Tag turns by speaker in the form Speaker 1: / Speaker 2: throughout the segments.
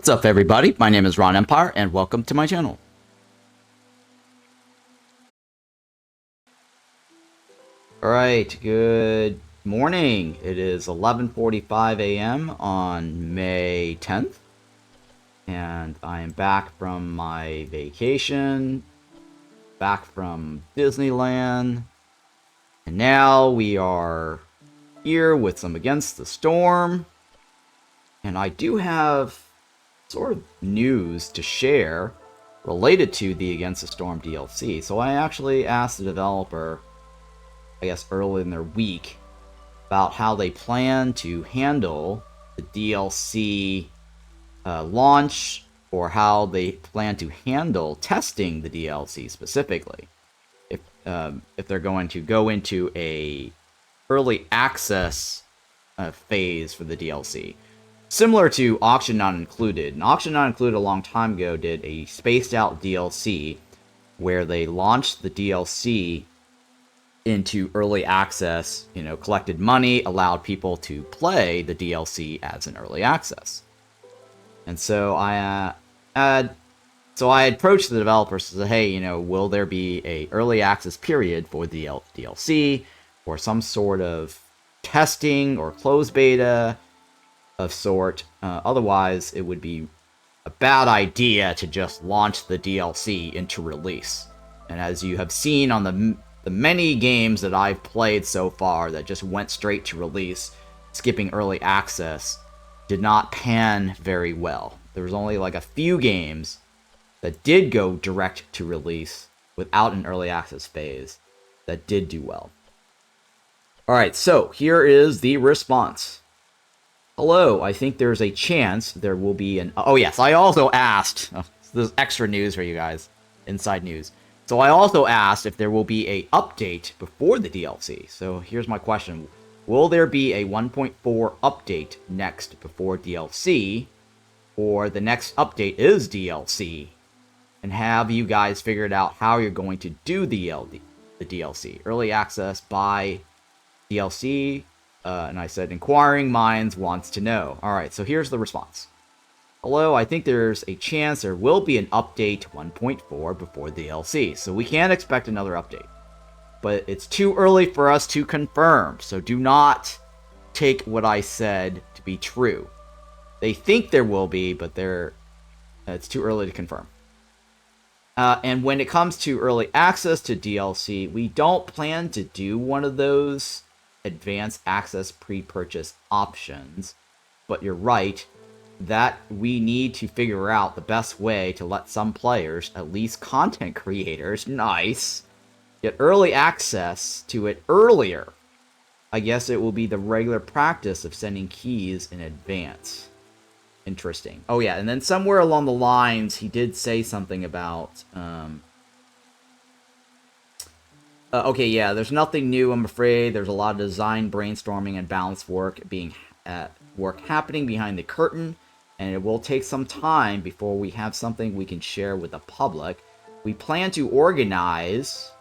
Speaker 1: What's up, everybody? My name is Ron Empire, and welcome to my channel. Alright, good morning. It is 11:45 a.m. on May 10th, and I am back from my vacation, back from Disneyland, and now we are here with some Against the Storm, and I do have sort of news to share related to the Against the Storm DLC. So I actually asked the developer, I guess early in their week, about how they plan to handle the DLC launch, or how they plan to handle testing the DLC specifically. If they're going to go into a early access phase for the DLC. Similar to Auction Not Included. And Auction Not Included a long time ago did a spaced out DLC where they launched the DLC into early access, collected money, allowed people to play the DLC as an early access. And so I approached the developers to say, hey, will there be a early access period for the DLC, or some sort of testing or closed beta of sort? Otherwise, it would be a bad idea to just launch the DLC into release. And as you have seen on the many games that I've played so far that just went straight to release, skipping early access did not pan very well. There was only like a few games that did go direct to release without an early access phase that did do well. Alright, so here is the response. Hello, I think there's a chance there will be an... Oh yes, I also asked... Oh, this is extra news for you guys. Inside news. So I also asked if there will be a update before the DLC. So here's my question. Will there be a 1.4 update next before DLC? Or the next update is DLC? And have you guys figured out how you're going to do the DLC? Early access, buy DLC? And I said, inquiring minds wants to know. Alright, so here's the response. Hello, I think there's a chance there will be an update 1.4 before DLC, so we can expect another update. But it's too early for us to confirm, so do not take what I said to be true. They think there will be, but it's too early to confirm. And when it comes to early access to DLC, we don't plan to do one of those advanced access pre-purchase options, but you're right that we need to figure out the best way to let some players, at least content creators, nice, get early access to it earlier. I guess it will be the regular practice of sending keys in advance. Interesting. Oh yeah, and then somewhere along the lines he did say something about okay, yeah, there's nothing new, I'm afraid. There's a lot of design, brainstorming, and balance work happening behind the curtain, and it will take some time before we have something we can share with the public. We plan to organize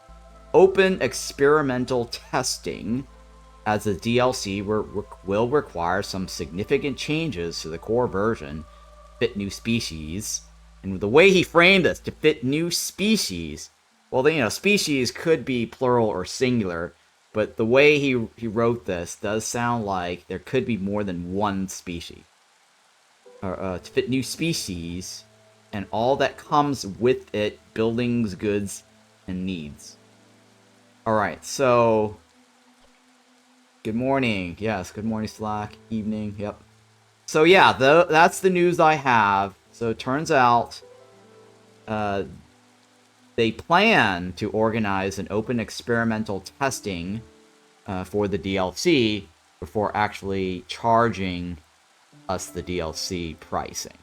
Speaker 1: open experimental testing, as the DLC will require some significant changes to the core version, fit new species. And the way he framed this, to fit new species, well, species could be plural or singular, but the way he wrote this does sound like there could be more than one species. To fit new species, and all that comes with it, buildings, goods, and needs. Alright, so... Good morning. Yes, good morning, Slack. Evening, yep. So yeah, that's the news I have. So it turns out... they plan to organize an open experimental testing for the DLC before actually charging us the DLC pricing.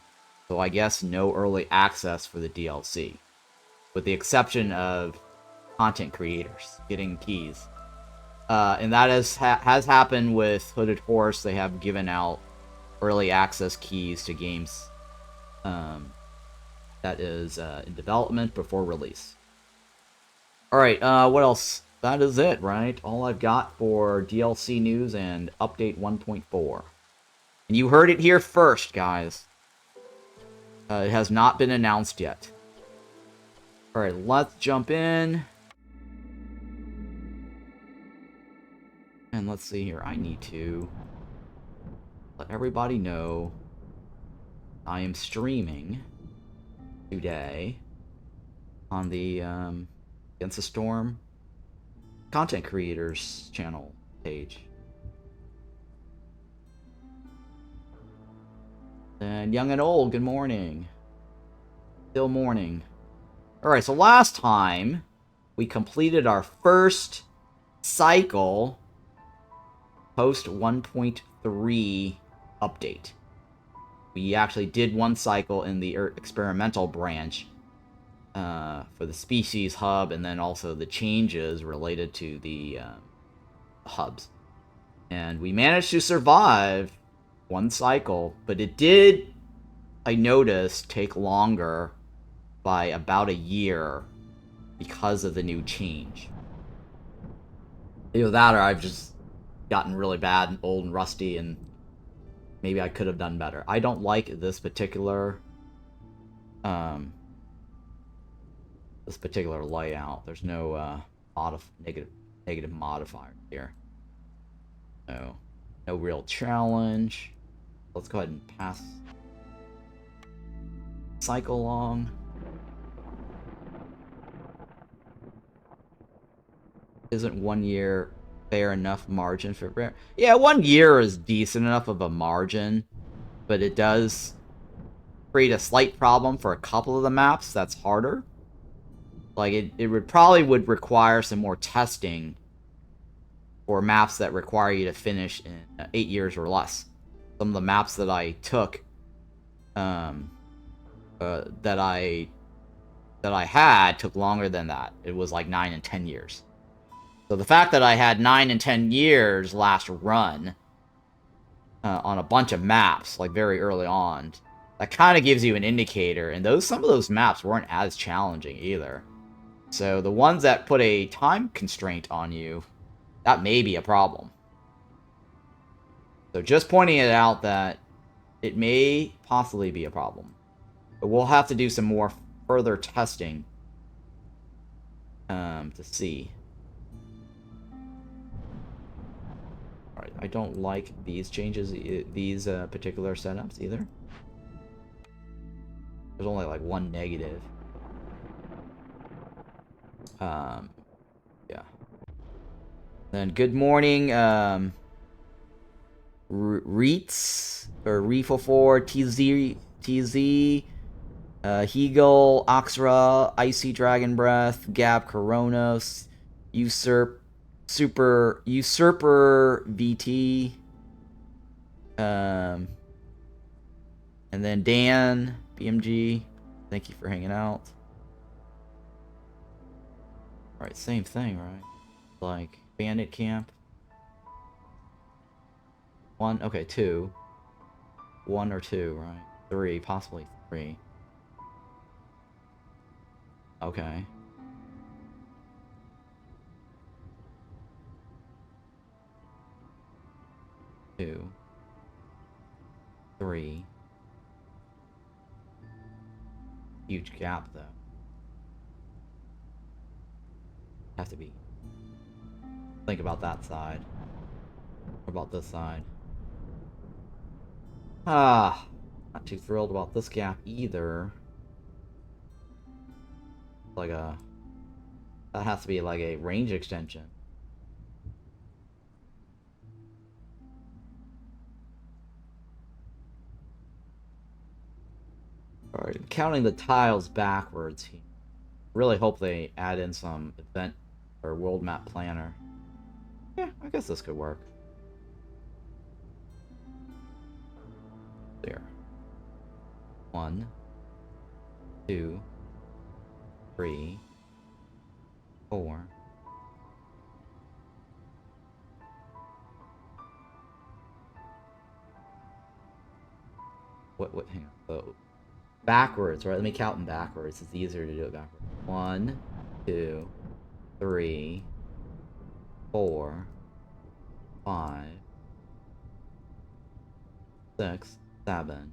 Speaker 1: So I guess no early access for the DLC, with the exception of content creators getting keys. And that has happened with Hooded Horse. They have given out early access keys to games that is in development before release. Alright, what else? That is it, right? All I've got for DLC news and update 1.4. And you heard it here first, guys. It has not been announced yet. Alright, let's jump in. And let's see here. I need to let everybody know I am streaming today on the Against the Storm content creators channel page. And young and old, good morning. Still morning. Alright, so last time we completed our first cycle post 1.3 update. We actually did one cycle in the experimental branch for the species hub, and then also the changes related to the hubs. And we managed to survive one cycle, but it did, I noticed, take longer by about a year because of the new change. Either that or I've just gotten really bad and old and rusty, and maybe I could have done better. I don't like this particular layout. There's no negative modifier here. No real challenge. Let's go ahead and pass cycle along. Isn't 1 year fair enough margin for rare? Yeah, 1 year is decent enough of a margin, but it does create a slight problem for a couple of the maps that's harder. Like, it would probably require some more testing for maps that require you to finish in 8 years or less. Some of the maps that I took, that I had took longer than that. It was like 9 and 10 years. So the fact that I had 9 and 10 years last run on a bunch of maps, like very early on, that kind of gives you an indicator. And some of those maps weren't as challenging either. So the ones that put a time constraint on you, that may be a problem. So just pointing it out that it may possibly be a problem. But we'll have to do some more further testing to see. Alright, I don't like these changes, these particular setups either. There's only like one negative. Yeah. Then good morning, Reets, or Reefle4, TZ, Hegel, Oxra, Icy Dragon Breath, Gab Coronos, Usurper VT, and then Dan, BMG, thank you for hanging out. Alright, same thing, right? Like, Bandit Camp. 1, okay, 2. 1 or 2, right? 3, possibly 3. Okay. Two. 3. Huge gap, though. Have to be. Think about that side. What about this side? Not too thrilled about this gap either. That has to be like a range extension. Alright, counting the tiles backwards here. Really hope they add in some event or world map planner. Yeah, I guess this could work. There. 1, 2, 3, 4. Hang on. Oh. Backwards, right? Let me count them backwards. It's easier to do it backwards. 1, 2, 3, 4, 5, 6, 7,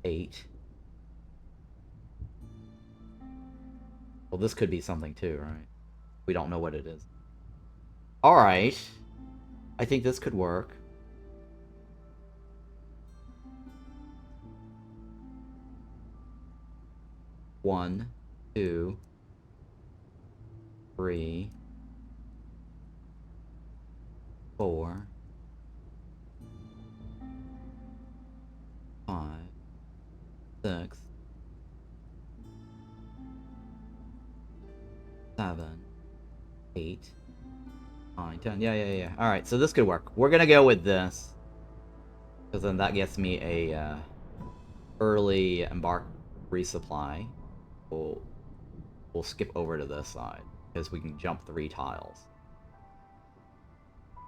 Speaker 1: 8. Well, this could be something too, right? We don't know what it is. Alright. I think this could work. One, 2, 3, 4, 5, 6, 7, 8, 9, 10. Yeah. Alright, so this could work. We're gonna go with this. Because then that gets me a early Embark resupply. We'll skip over to this side. Because we can jump 3 tiles.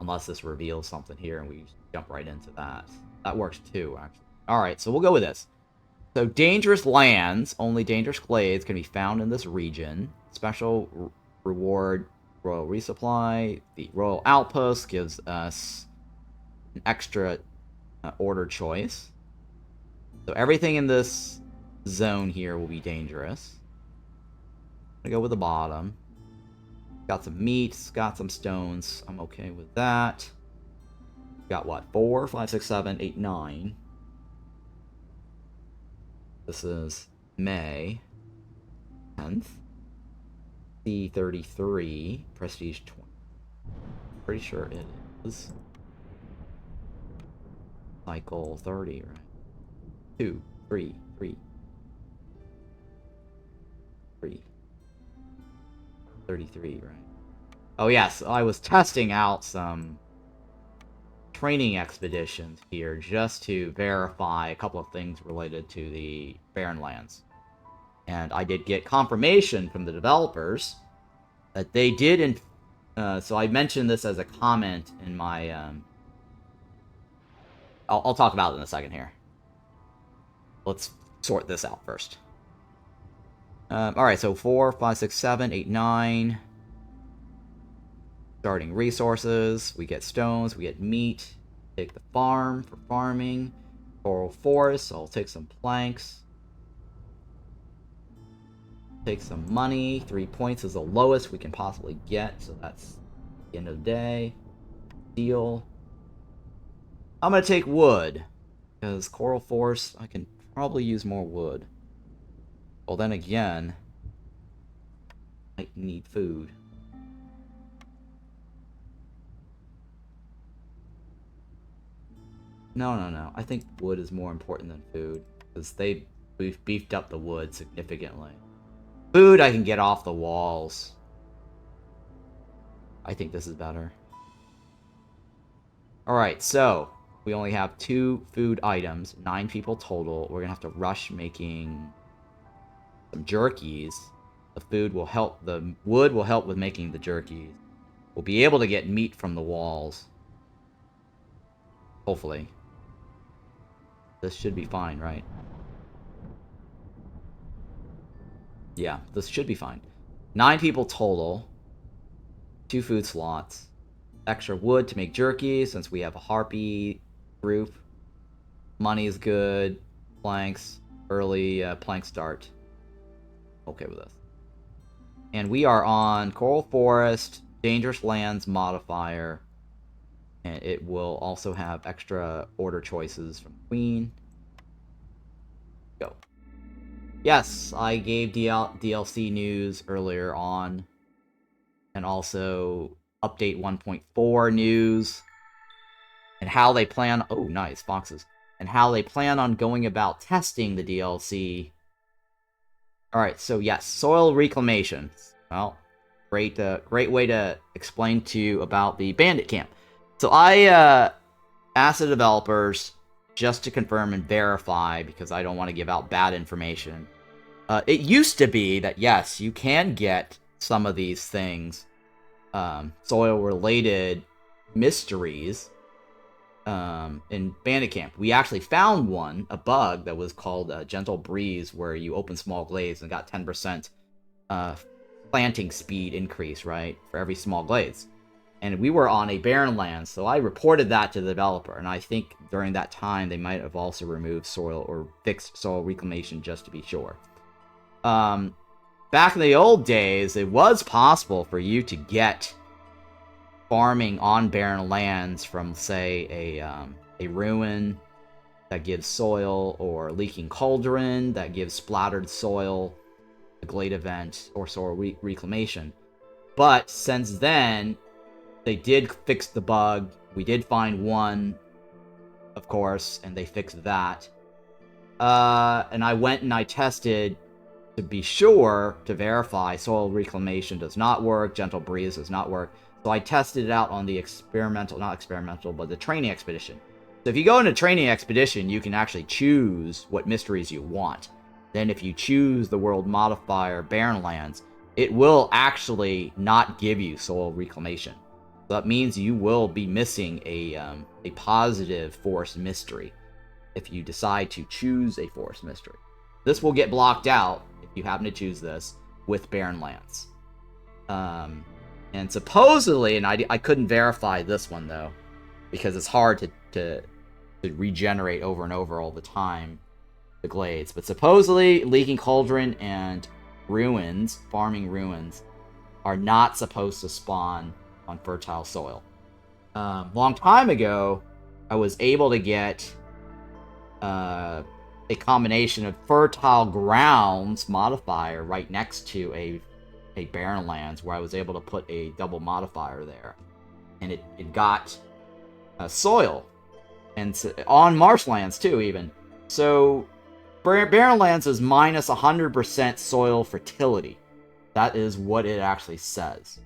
Speaker 1: Unless this reveals something here and we jump right into that. That works too, actually. Alright, so we'll go with this. So, dangerous lands, only dangerous glades can be found in this region. Special reward, Royal Resupply. The Royal Outpost gives us an extra order choice. So, everything in this zone here will be dangerous. I'm gonna go with the bottom. Got some meats, got some stones. I'm okay with that. Got what? 4, 5, 6, 7, 8, 9. This is May 10th. C33. Prestige 20. Pretty sure it is. Cycle 30, right? 2, 3, 3. 3. 33, right? Oh, yes. I was testing out some training expeditions here just to verify a couple of things related to the Barren Lands. And I did get confirmation from the developers that they did, so I mentioned this as a comment in my, I'll talk about it in a second here. Let's sort this out first. Alright, so 4, 5, 6, 7, 8, 9. Starting resources. We get stones, we get meat. Take the farm for farming. Coral forest, so I'll take some planks. Take some money. 3 points is the lowest we can possibly get, so that's the end of the day. Deal. I'm gonna take wood, because coral forest, I can probably use more wood. Well, then again, I need food. No. I think wood is more important than food, because we've beefed up the wood significantly. Food I can get off the walls. I think this is better. Alright, so we only have 2 food items, 9 people total. We're gonna have to rush making some jerkies. The wood will help with making the jerkies. We'll be able to get meat from the walls. Hopefully. This should be fine, right? Yeah, this should be fine. 9 people total. 2 food slots. Extra wood to make jerky, since we have a harpy group. Money is good. Planks. Early plank start. Okay with this. And we are on Coral Forest, Dangerous Lands modifier. And it will also have extra order choices from Queen. Go. Yes, I gave DLC news earlier on. And also update 1.4 news. And how they plan... Oh, nice, foxes. And how they plan on going about testing the DLC. Alright, so yes, soil reclamation. Well, great way to explain to you about the bandit camp. So I asked the developers just to confirm and verify, because I don't want to give out bad information. It used to be that, yes, you can get some of these things, soil-related mysteries, in Bandit Camp. We actually found one, a bug that was called Gentle Breeze, where you open small glades and got 10% planting speed increase, right, for every small glades. And we were on a barren land, so I reported that to the developer. And I think during that time, they might have also removed soil or fixed soil reclamation just to be sure. Back in the old days, it was possible for you to get farming on barren lands from, say, a ruin that gives soil, or leaking cauldron that gives splattered soil, a glade event, or soil reclamation. But since then, they did fix the bug. We did find one, of course, and they fixed that. And I went and I tested to be sure, to verify soil reclamation does not work, gentle breeze does not work. So I tested it out on the the training expedition. So if you go into training expedition, you can actually choose what mysteries you want. Then if you choose the world modifier barren lands, it will actually not give you soil reclamation. So that means you will be missing a positive forest mystery if you decide to choose a forest mystery. This will get blocked out if you happen to choose this with barren lands. And supposedly, and I couldn't verify this one though, because it's hard to regenerate over and over all the time, the glades. But supposedly, leaking cauldron and ruins, farming ruins, are not supposed to spawn on fertile soil. Long time ago, I was able to get a combination of fertile grounds modifier right next to a barren lands, where I was able to put a double modifier there, and it got soil, and on marshlands too even. So barren lands is minus 100% soil fertility. That is what it actually says.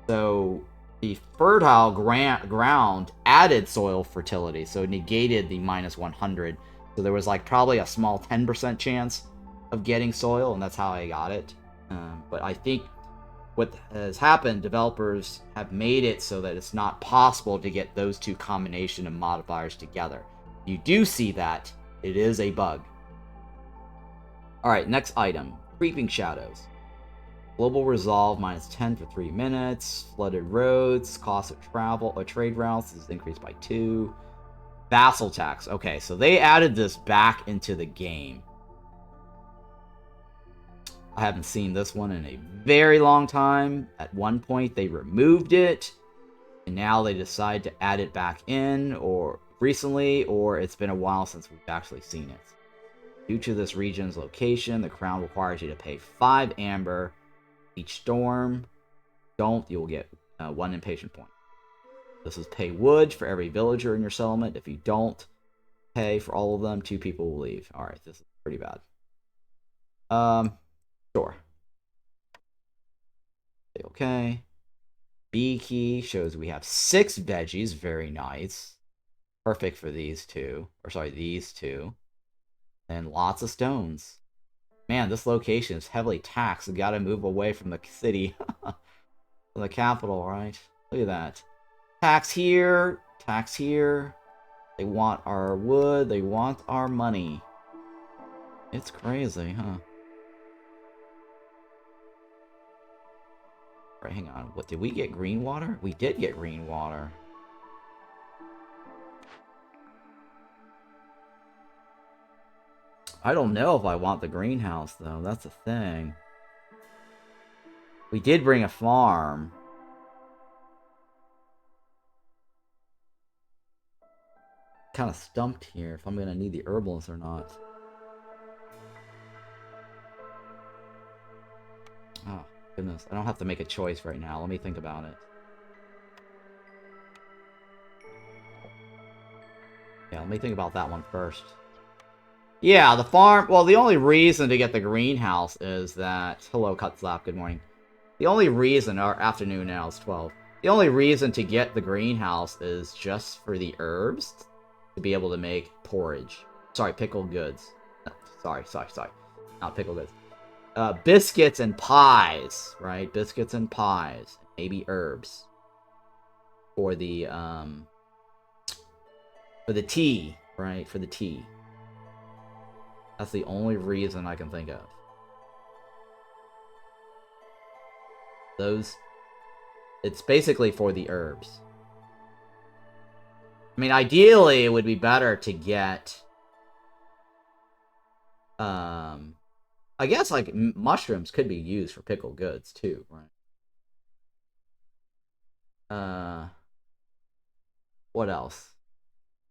Speaker 1: So the fertile ground added soil fertility, so it negated the minus 100. So there was like probably a small 10% chance of getting soil, and that's how I got it. But I think what has happened, developers have made it so that it's not possible to get those two combination of modifiers together. You do see that. It is a bug. Alright, next item. Creeping Shadows. Global Resolve minus 10 for 3 minutes. Flooded roads. Cost of travel or trade routes is increased by 2. Vassal tax. Okay, so they added this back into the game. I haven't seen this one in a very long time. At one point, they removed it, and now they decide to add it back in, or recently, or it's been a while since we've actually seen it. Due to this region's location, the crown requires you to pay 5 amber each storm. Don't, you'll get 1 impatient point. This is pay wood for every villager in your settlement. If you don't pay for all of them, 2 people will leave. Alright, this is pretty bad. Sure. Okay. B key shows we have 6 veggies. Very nice. Perfect for these two. Or sorry, these two. And lots of stones. Man, this location is heavily taxed. We gotta move away from the city. From the capital, right? Look at that. Tax here. Tax here. They want our wood. They want our money. It's crazy, huh? Right, hang on. What, did we get green water? We did get green water. I don't know if I want the greenhouse, though. That's the thing. We did bring a farm. Kind of stumped here if I'm going to need the herbalist or not. Oh, goodness. I don't have to make a choice right now. Let me think about it. Yeah, let me think about that one first. Yeah, the farm... Well, the only reason to get the greenhouse is that... Hello, Cutslap, good morning. The only reason... Our afternoon now is 12. The only reason to get the greenhouse is just for the herbs to be able to make porridge. Sorry, pickled goods. Sorry. Not pickled goods. Biscuits and pies, right? Biscuits and pies. Maybe herbs. For the tea, right? For the tea. That's the only reason I can think of. Those It's basically for the herbs. I mean, ideally, it would be better to get... I guess, like, mushrooms could be used for pickled goods, too, right? What else?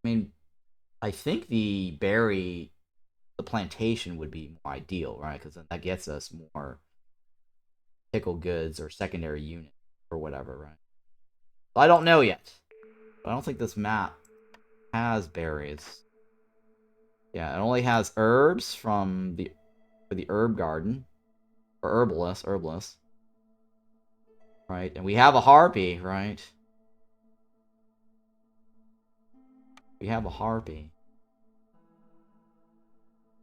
Speaker 1: I mean, I think the plantation would be more ideal, right? Because that gets us more pickled goods or secondary units or whatever, right? But I don't know yet. I don't think this map has berries. Yeah, it only has herbs for the herb garden. Or herbalist. Right? And we have a harpy, right? We have a harpy.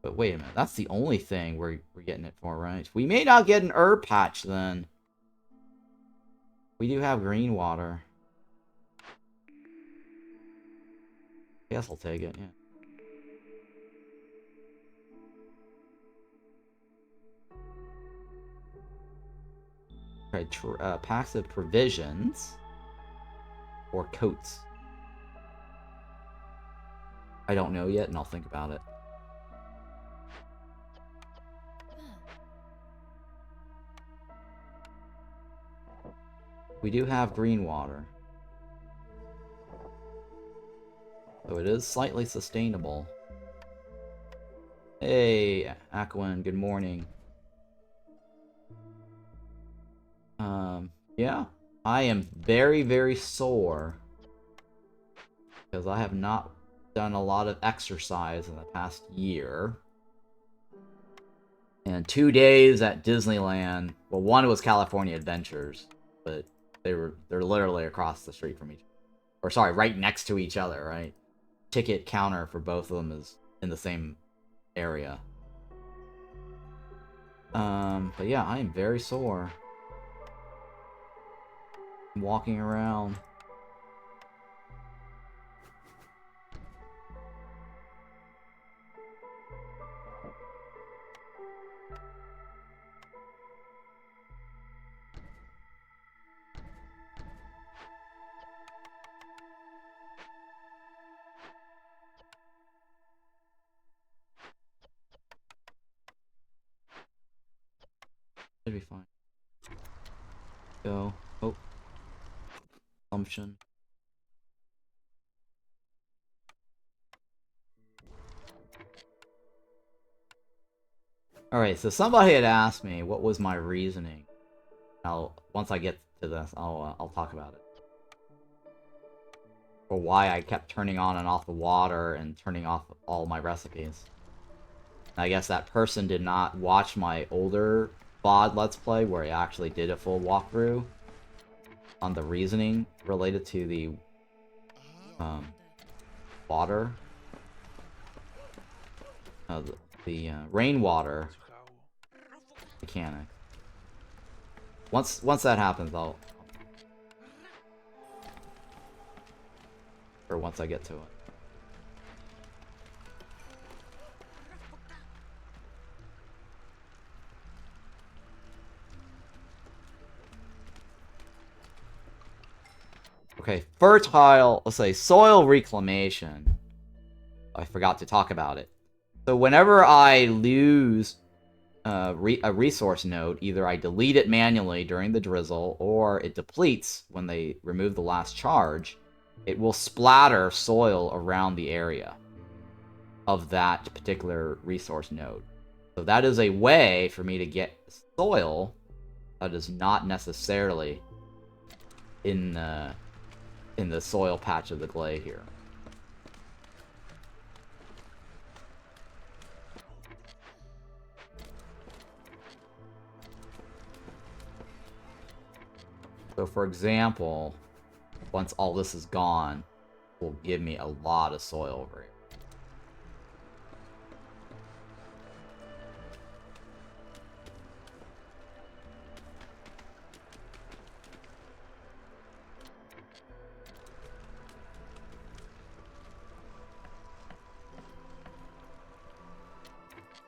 Speaker 1: But wait a minute, that's the only thing we're getting it for, right? We may not get an herb patch then. We do have green water. I guess I'll take it, yeah. Okay, packs of provisions. Or coats. I don't know yet, and I'll think about it. We do have green water. So it is slightly sustainable. Hey, Aquan, good morning. Yeah. I am very, very sore. Because I have not done a lot of exercise in the past year. And 2 days at Disneyland. Well, one was California Adventures. But they're literally across the street from each other. Or sorry, right next to each other, right? Ticket counter for both of them is in the same area. But yeah, I am very sore. I'm walking around. Should be fine. Go. Oh. Assumption. Alright, so somebody had asked me what was my reasoning. Once I get to this, I'll talk about it. Or why I kept turning on and off the water and turning off all my recipes. I guess that person did not watch my older VOD Let's Play where I actually did a full walkthrough on the reasoning related to the water. The rainwater mechanic. Once that happens, or once I get to it. Okay, fertile, let's say soil reclamation. I forgot to talk about it. So whenever I lose a resource node, either I delete it manually during the drizzle, or it depletes when they remove the last charge, it will splatter soil around the area of that particular resource node. So that is a way for me to get soil that is not necessarily in the soil patch of the glade here. So for example, once all this is gone, it will give me a lot of soil over here.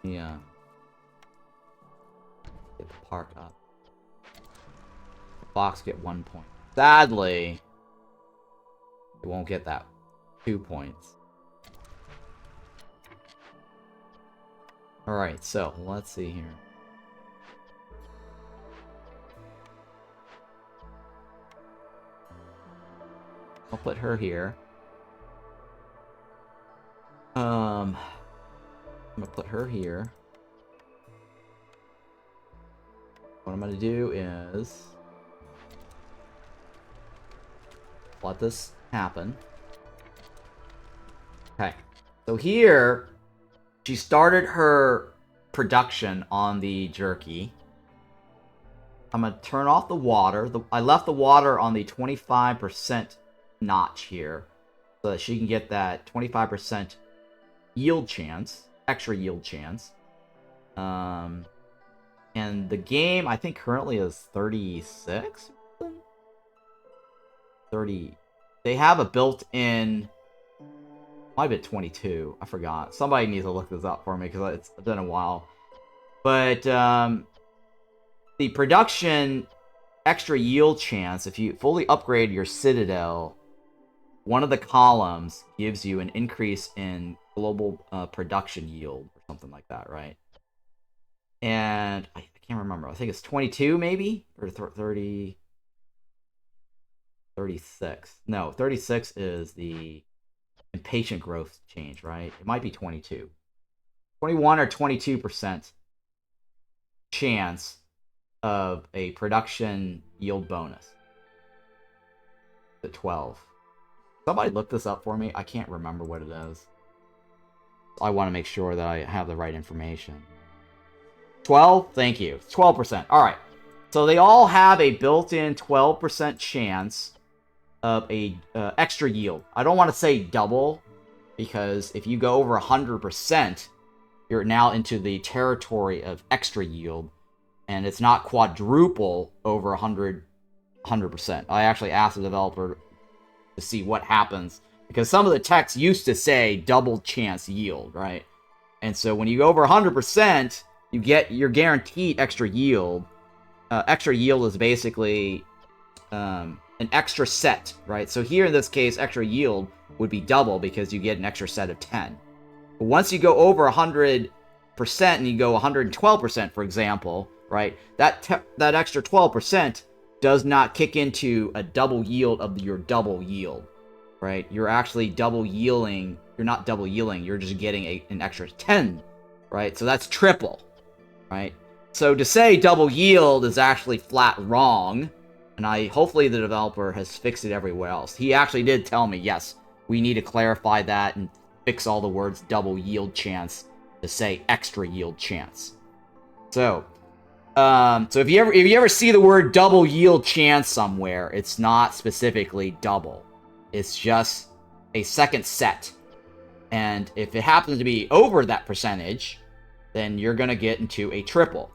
Speaker 1: Yeah. Get the park up. Fox get 1 point. Sadly, it won't get that 2 points. Alright, so let's see here. I'll put her here. I'm gonna put her here. What I'm gonna do is let this happen. Okay. So here, she started her production on the jerky. I'm gonna turn off the water. I left the water on the 25% notch here, so that she can get that 25% yield chance, extra yield chance. And the game, I think, currently is 36? 30. They have a built-in... Might be 22. I forgot. Somebody needs to look this up for me, because it's been a while. But, the production extra yield chance, if you fully upgrade your Citadel, one of the columns gives you an increase in global production yield, or something like that, right? And I can't remember. I think it's 22, maybe? Or 30... 36. No, 36 is the impatient growth change, right? It might be 22. 21 or 22% chance of a production yield bonus. The 12. Somebody look this up for me. I can't remember what it is. I want to make sure that I have the right information. 12? Thank you. 12%. Alright. So they all have a built-in 12% chance of a extra yield. I don't want to say double, because if you go over 100%, you're now into the territory of extra yield, and it's not quadruple over 100%. I actually asked the developer to see what happens, because some of the text used to say double chance yield, right? And so when you go over 100%, you're guaranteed extra yield. Extra yield is basically an extra set, right? So here in this case, extra yield would be double, because you get an extra set of 10. But once you go over 100% and you go 112%, for example, right? That extra 12% does not kick into a double yield of your double yield, right? You're actually double yielding. You're not double yielding. You're just getting an extra 10, right? So that's triple, right? So to say double yield is actually flat wrong, and hopefully the developer has fixed it everywhere else. He actually did tell me, yes, we need to clarify that and fix all the words double yield chance to say extra yield chance. So if you ever see the word double yield chance somewhere, it's not specifically double. It's just a second set. And if it happens to be over that percentage, then you're going to get into a triple.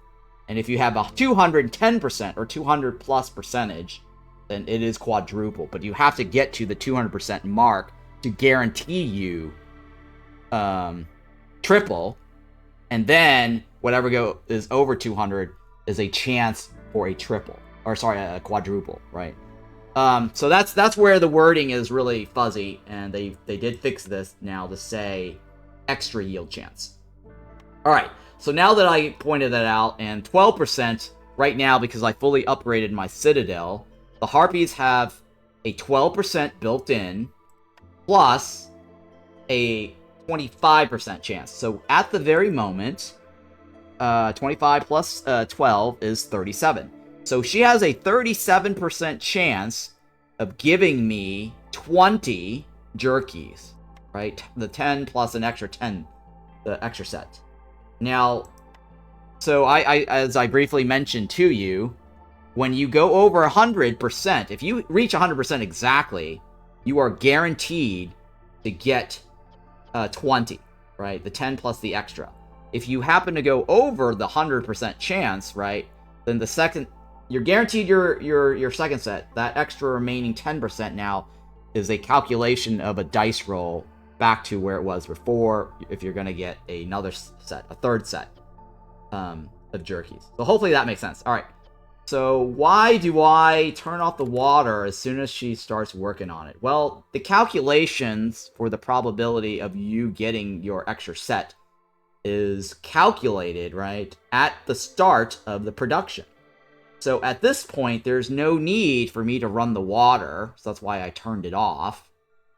Speaker 1: And if you have a 210% or 200 plus percentage, then it is quadruple. But you have to get to the 200% mark to guarantee you triple. And then whatever is over 200 is a chance for a triple. Or sorry, a quadruple, right? So that's where the wording is really fuzzy. And they did fix this now to say extra yield chance. Alright. So now that I pointed that out, and 12% right now, because I fully upgraded my Citadel, the Harpies have a 12% built in, plus a 25% chance. So at the very moment, 25 plus 12 is 37. So she has a 37% chance of giving me 20 jerkies, right? The 10 plus an extra 10, the extra set. Now, so as I briefly mentioned to you, when you go over 100%, if you reach 100% exactly, you are guaranteed to get 20, right? The 10 plus the extra. If you happen to go over the 100% chance, right, then you're guaranteed your second set. That extra remaining 10% now is a calculation of a dice roll back to where it was before, if you're going to get another set, a third set of jerkies. So hopefully that makes sense. All right. So why do I turn off the water as soon as she starts working on it? Well, the calculations for the probability of you getting your extra set is calculated, right, at the start of the production. So at this point, there's no need for me to run the water. So that's why I turned it off,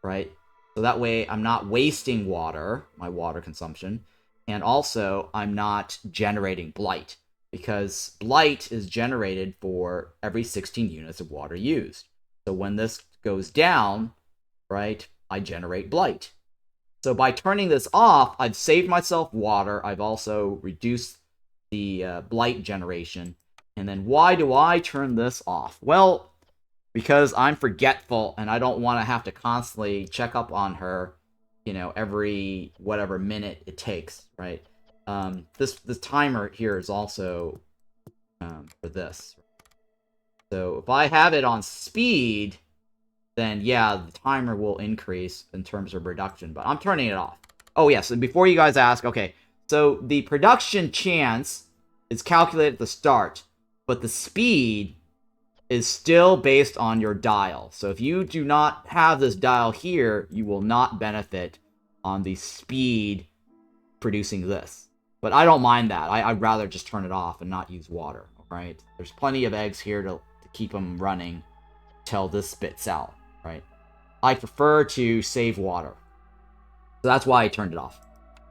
Speaker 1: right? So that way I'm not wasting water, my water consumption. And also, I'm not generating blight. Because blight is generated for every 16 units of water used. So when this goes down, right, I generate blight. So by turning this off, I've saved myself water. I've also reduced the blight generation. And then why do I turn this off? Well, because I'm forgetful and I don't want to have to constantly check up on her, every whatever minute it takes, right? This timer here is also for this. So if I have it on speed, then yeah, the timer will increase in terms of production, but I'm turning it off. Oh yes, and before you guys ask, okay, so the production chance is calculated at the start, but the speed is still based on your dial. So if you do not have this dial here, you will not benefit on the speed producing this. But I don't mind that. I'd rather just turn it off and not use water, right? There's plenty of eggs here to keep them running till this spits out, right? I prefer to save water. So that's why I turned it off.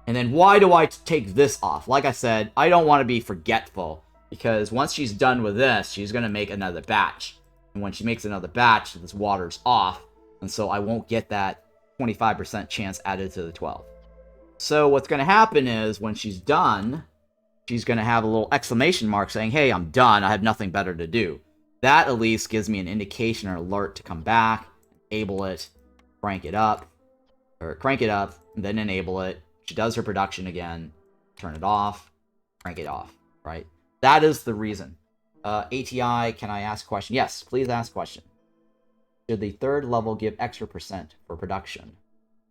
Speaker 1: And then why do I take this off? Like I said, I don't want to be forgetful, because once she's done with this, she's going to make another batch. And when she makes another batch, this water's off, and so I won't get that 25% chance added to the 12. So what's going to happen is, when she's done, she's going to have a little exclamation mark saying, hey, I'm done, I have nothing better to do. That at least gives me an indication or alert to come back, enable it, crank it up, and then enable it. She does her production again, turn it off, crank it off, right? That is the reason. ATI, can I ask a question? Yes, please ask a question. Should the third level give extra % for production?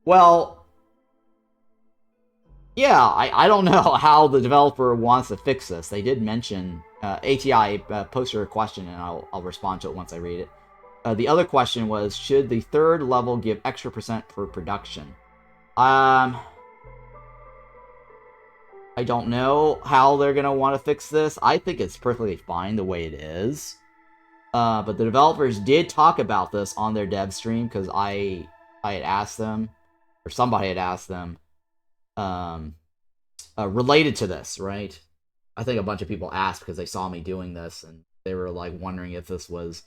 Speaker 1: Well, yeah, I don't know how the developer wants to fix this. They did mention, ATI posted a question, and I'll respond to it once I read it. The other question was, should the third level give extra % for production? I don't know how they're going to want to fix this. I think it's perfectly fine the way it is. But the developers did talk about this on their dev stream, because I had asked them, or somebody had asked them, related to this, right? I think a bunch of people asked because they saw me doing this, and they were like wondering if this was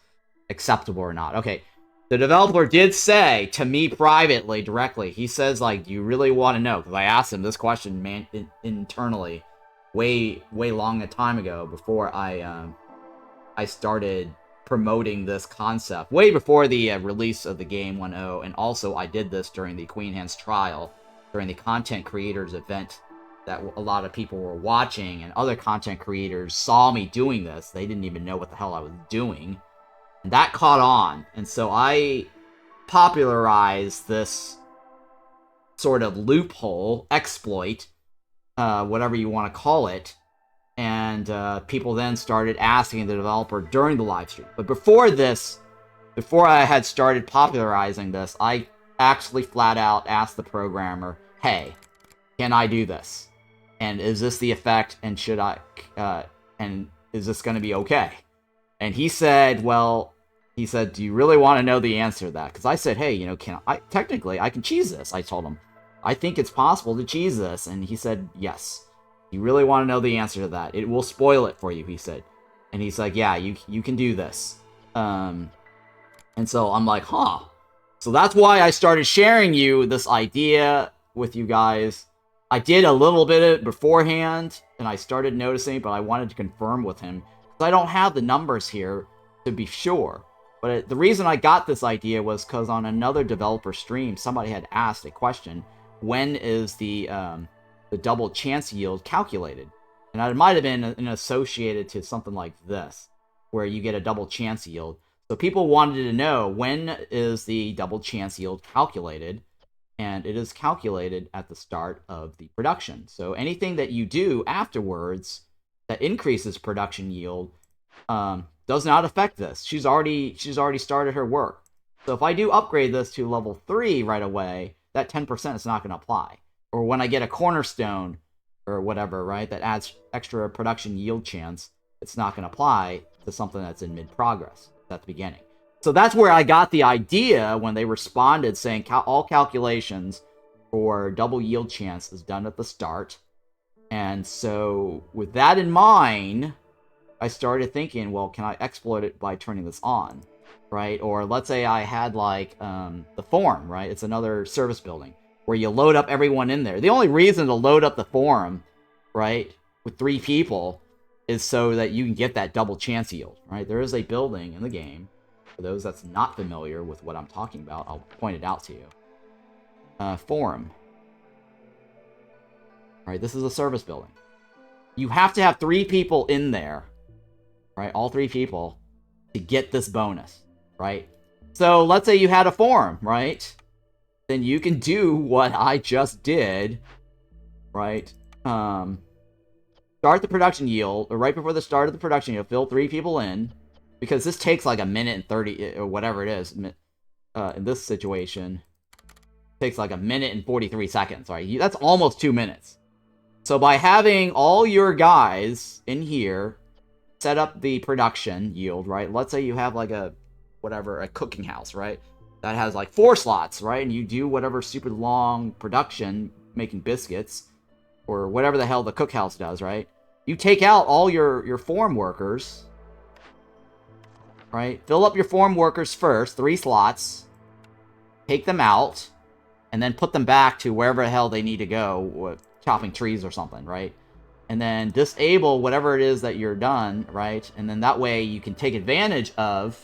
Speaker 1: acceptable or not. Okay, the developer did say to me privately, directly, he says, like, do you really want to know? Because I asked him this question, internally, way long a time ago, before I started promoting this concept, way before the release of the game 1.0, and also I did this during the Queen Hands trial, during the content creators event that a lot of people were watching, and other content creators saw me doing this. They didn't even know what the hell I was doing. And that caught on, and so I popularized this sort of loophole, exploit, whatever you want to call it, and people then started asking the developer during the live stream. But before this, before I had started popularizing this, I actually flat out asked the programmer, hey, can I do this? And is this the effect, and should I, and is this going to be okay? And he said, do you really want to know the answer to that? Because I said, hey, technically, I can cheese this. I told him, I think it's possible to cheese this. And he said, yes. You really want to know the answer to that? It will spoil it for you, he said. And he's like, yeah, you can do this. And so I'm like, huh. So that's why I started sharing you this idea with you guys. I did a little bit of it beforehand, and I started noticing, but I wanted to confirm with him, because I don't have the numbers here to be sure. But the reason I got this idea was because on another developer stream, somebody had asked a question, when is the double chance yield calculated? And it might have been associated to something like this, where you get a double chance yield. So people wanted to know, when is the double chance yield calculated? And it is calculated at the start of the production. So anything that you do afterwards that increases production yield does not affect this. She's already started her work. So if I do upgrade this to level 3 right away, that 10% is not going to apply. Or when I get a cornerstone or whatever, right, that adds extra production yield chance, it's not going to apply to something that's in mid-progress at the beginning. So that's where I got the idea when they responded saying all calculations for double yield chance is done at the start. And so with that in mind, I started thinking, well, can I exploit it by turning this on, right? Or let's say I had like the forum, right? It's another service building where you load up everyone in there. The only reason to load up the forum, right, with 3 people is so that you can get that double chance yield, right? There is a building in the game. For those that's not familiar with what I'm talking about, I'll point it out to you. Forum. Right, this is a service building. You have to have 3 people in there, right? All 3 people to get this bonus, right? So let's say you had a forum, right? Then you can do what I just did, right? Start the production yield, or right before the start of the production yield, fill 3 people in, because this takes like a minute and 30, or whatever it is, in this situation, it takes like a minute and 43 seconds, right? That's almost 2 minutes. So by having all your guys in here set up the production yield, right? Let's say you have like a cooking house, right? That has like 4 slots, right? And you do whatever super long production making biscuits or whatever the hell the cookhouse does, right? You take out all your farm workers, right? Fill up your farm workers first, 3 slots. Take them out and then put them back to wherever the hell they need to go. Chopping trees or something, right? And then disable whatever it is that you're done, right? And then that way you can take advantage of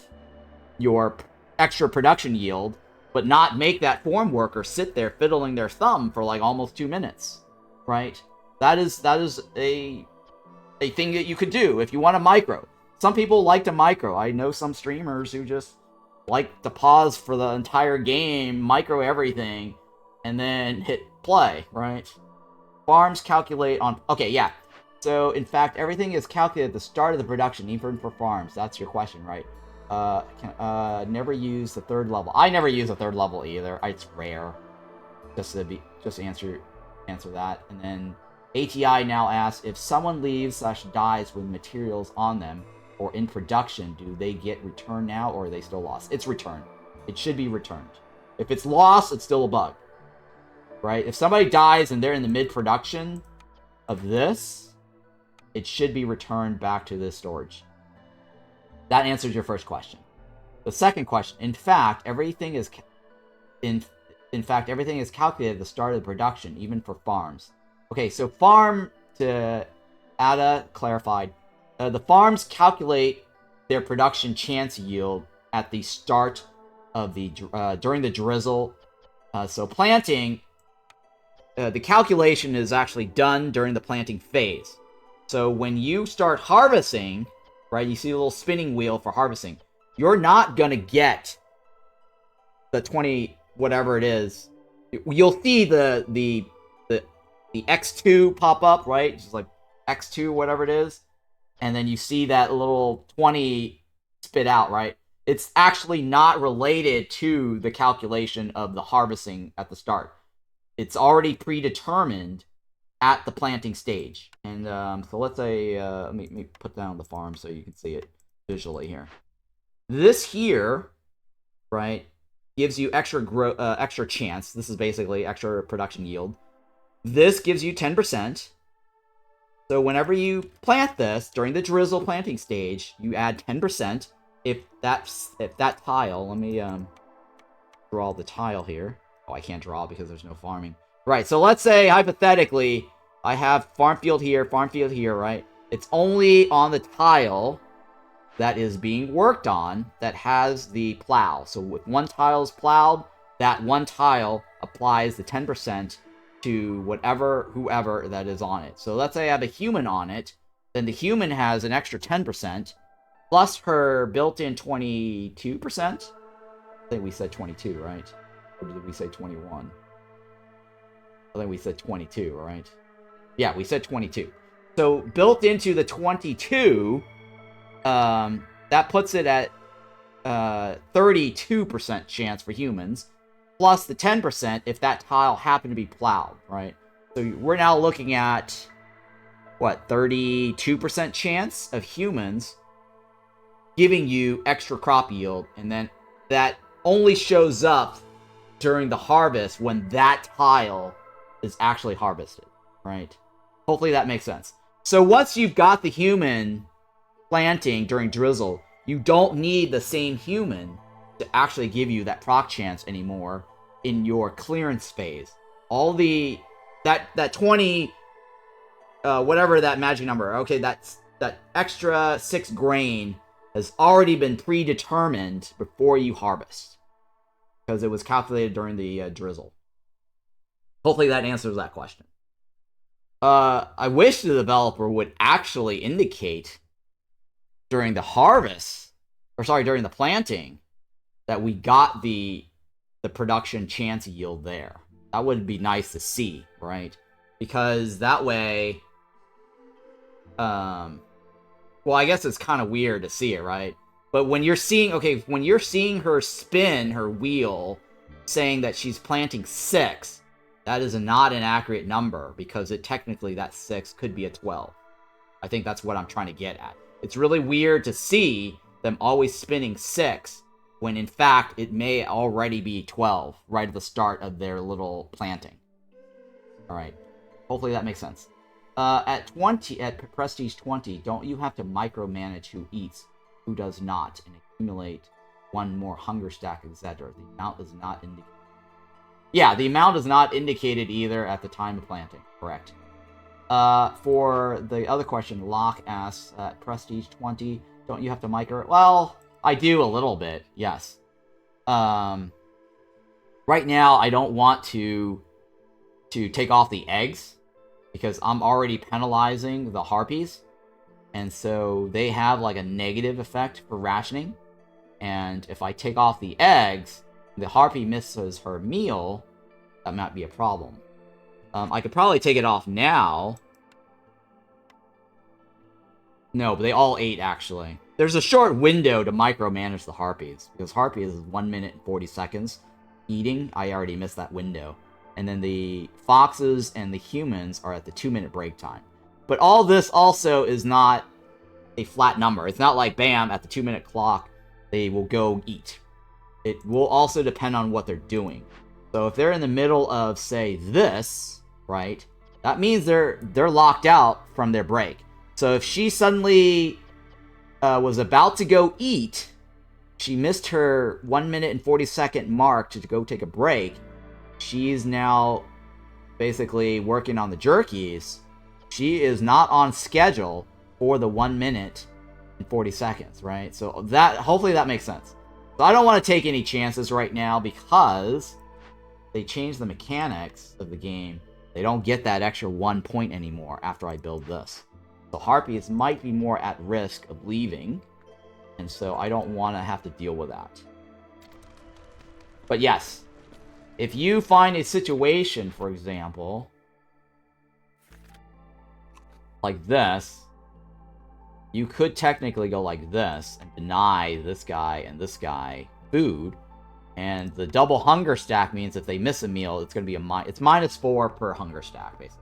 Speaker 1: your extra production yield, but not make that farm worker sit there fiddling their thumb for like almost 2 minutes, right? That is a thing that you could do if you want to micro. Some people like to micro. I know some streamers who just like to pause for the entire game, micro everything, and then hit play, right? Farms calculate on... Okay, yeah. So, in fact, everything is calculated at the start of the production, even for farms. That's your question, right? Never use the 3rd level. I never use the 3rd level either. It's rare. Just answer that. And then ATI now asks, if someone leaves/dies with materials on them or in production, do they get returned now or are they still lost? It's returned. It should be returned. If it's lost, it's still a bug. Right? If somebody dies and they're in the mid-production of this, it should be returned back to this storage. That answers your first question. The second question, in fact, everything is calculated at the start of the production, even for farms. Okay, so farm, to Ada clarified, the farms calculate their production chance yield at the start of the during the drizzle. So planting. The calculation is actually done during the planting phase. So when you start harvesting, right, you see a little spinning wheel for harvesting. You're not going to get the 20, whatever it is. You'll see the X2 pop up, right? Just like X2, whatever it is. And then you see that little 20 spit out, right? It's actually not related to the calculation of the harvesting at the start. It's already predetermined at the planting stage. And so let's say, let me put down the farm so you can see it visually here. This here, right, gives you extra chance. This is basically extra production yield. This gives you 10%. So whenever you plant this during the drizzle planting stage, you add 10%. If that tile, let me draw the tile here. Oh, I can't draw because there's no farming. Right, so let's say, hypothetically, I have farm field here, right? It's only on the tile that is being worked on that has the plow. So if one tile is plowed, that one tile applies the 10% to whoever that is on it. So let's say I have a human on it, then the human has an extra 10%, plus her built-in 22%. I think we said 22, right? Or did we say 21? I think we said 22, right? Yeah, we said 22. So built into the 22, that puts it at 32% chance for humans, plus the 10% if that tile happened to be plowed, right? So we're now looking at, what, 32% chance of humans giving you extra crop yield, and then that only shows up during the harvest when that tile is actually harvested, right? Hopefully that makes sense. So once you've got the human planting during drizzle, you don't need the same human to actually give you that proc chance anymore in your clearance phase. All the that 20 whatever that magic number, okay, that extra 6 grain has already been predetermined before you harvest, because it was calculated during the drizzle. Hopefully that answers that question. I wish the developer would actually indicate during the harvest, or sorry, during the planting, that we got the production chance yield there. That would be nice to see, right? Because that way, well, I guess it's kind of weird to see it, right? But when you're seeing, okay, when you're seeing her spin her wheel, saying that she's planting 6, that is not an accurate number, because it technically, that 6 could be a 12. I think that's what I'm trying to get at. It's really weird to see them always spinning 6, when in fact it may already be 12 right at the start of their little planting. Alright. Hopefully that makes sense. At Prestige 20, don't you have to micromanage who eats, who does not, and accumulate one more hunger stack, etc.? The amount is not indicated. Yeah, the amount is not indicated either at the time of planting. Correct. For the other question, Locke asks, at Prestige 20, don't you have to micro... Well, I do a little bit, yes. Right now, I don't want to take off the eggs, because I'm already penalizing the harpies, and so they have like a negative effect for rationing. And if I take off the eggs, the harpy misses her meal, that might be a problem. I could probably take it off now. No, but they all ate, actually. There's a short window to micromanage the harpies, because harpies is 1 minute and 40 seconds eating. I already missed that window. And then the foxes and the humans are at the 2-minute break time. But all this also is not a flat number. It's not like, bam, at the 2-minute clock, they will go eat. It will also depend on what they're doing. So if they're in the middle of, say, this, right, that means they're locked out from their break. So if she suddenly was about to go eat, she missed her 1 minute and 40 second mark to go take a break, she's now basically working on the jerkies. She is not on schedule for the 1 minute and 40 seconds, right? So that, hopefully that makes sense. So I don't want to take any chances right now, because they changed the mechanics of the game. They don't get that extra 1 point anymore after I build this. So harpies might be more at risk of leaving, and so I don't want to have to deal with that. But yes, if you find a situation, for example, like this, you could technically go like this and deny this guy and this guy food, and the double hunger stack means if they miss a meal, it's going to be it's -4 per hunger stack, basically.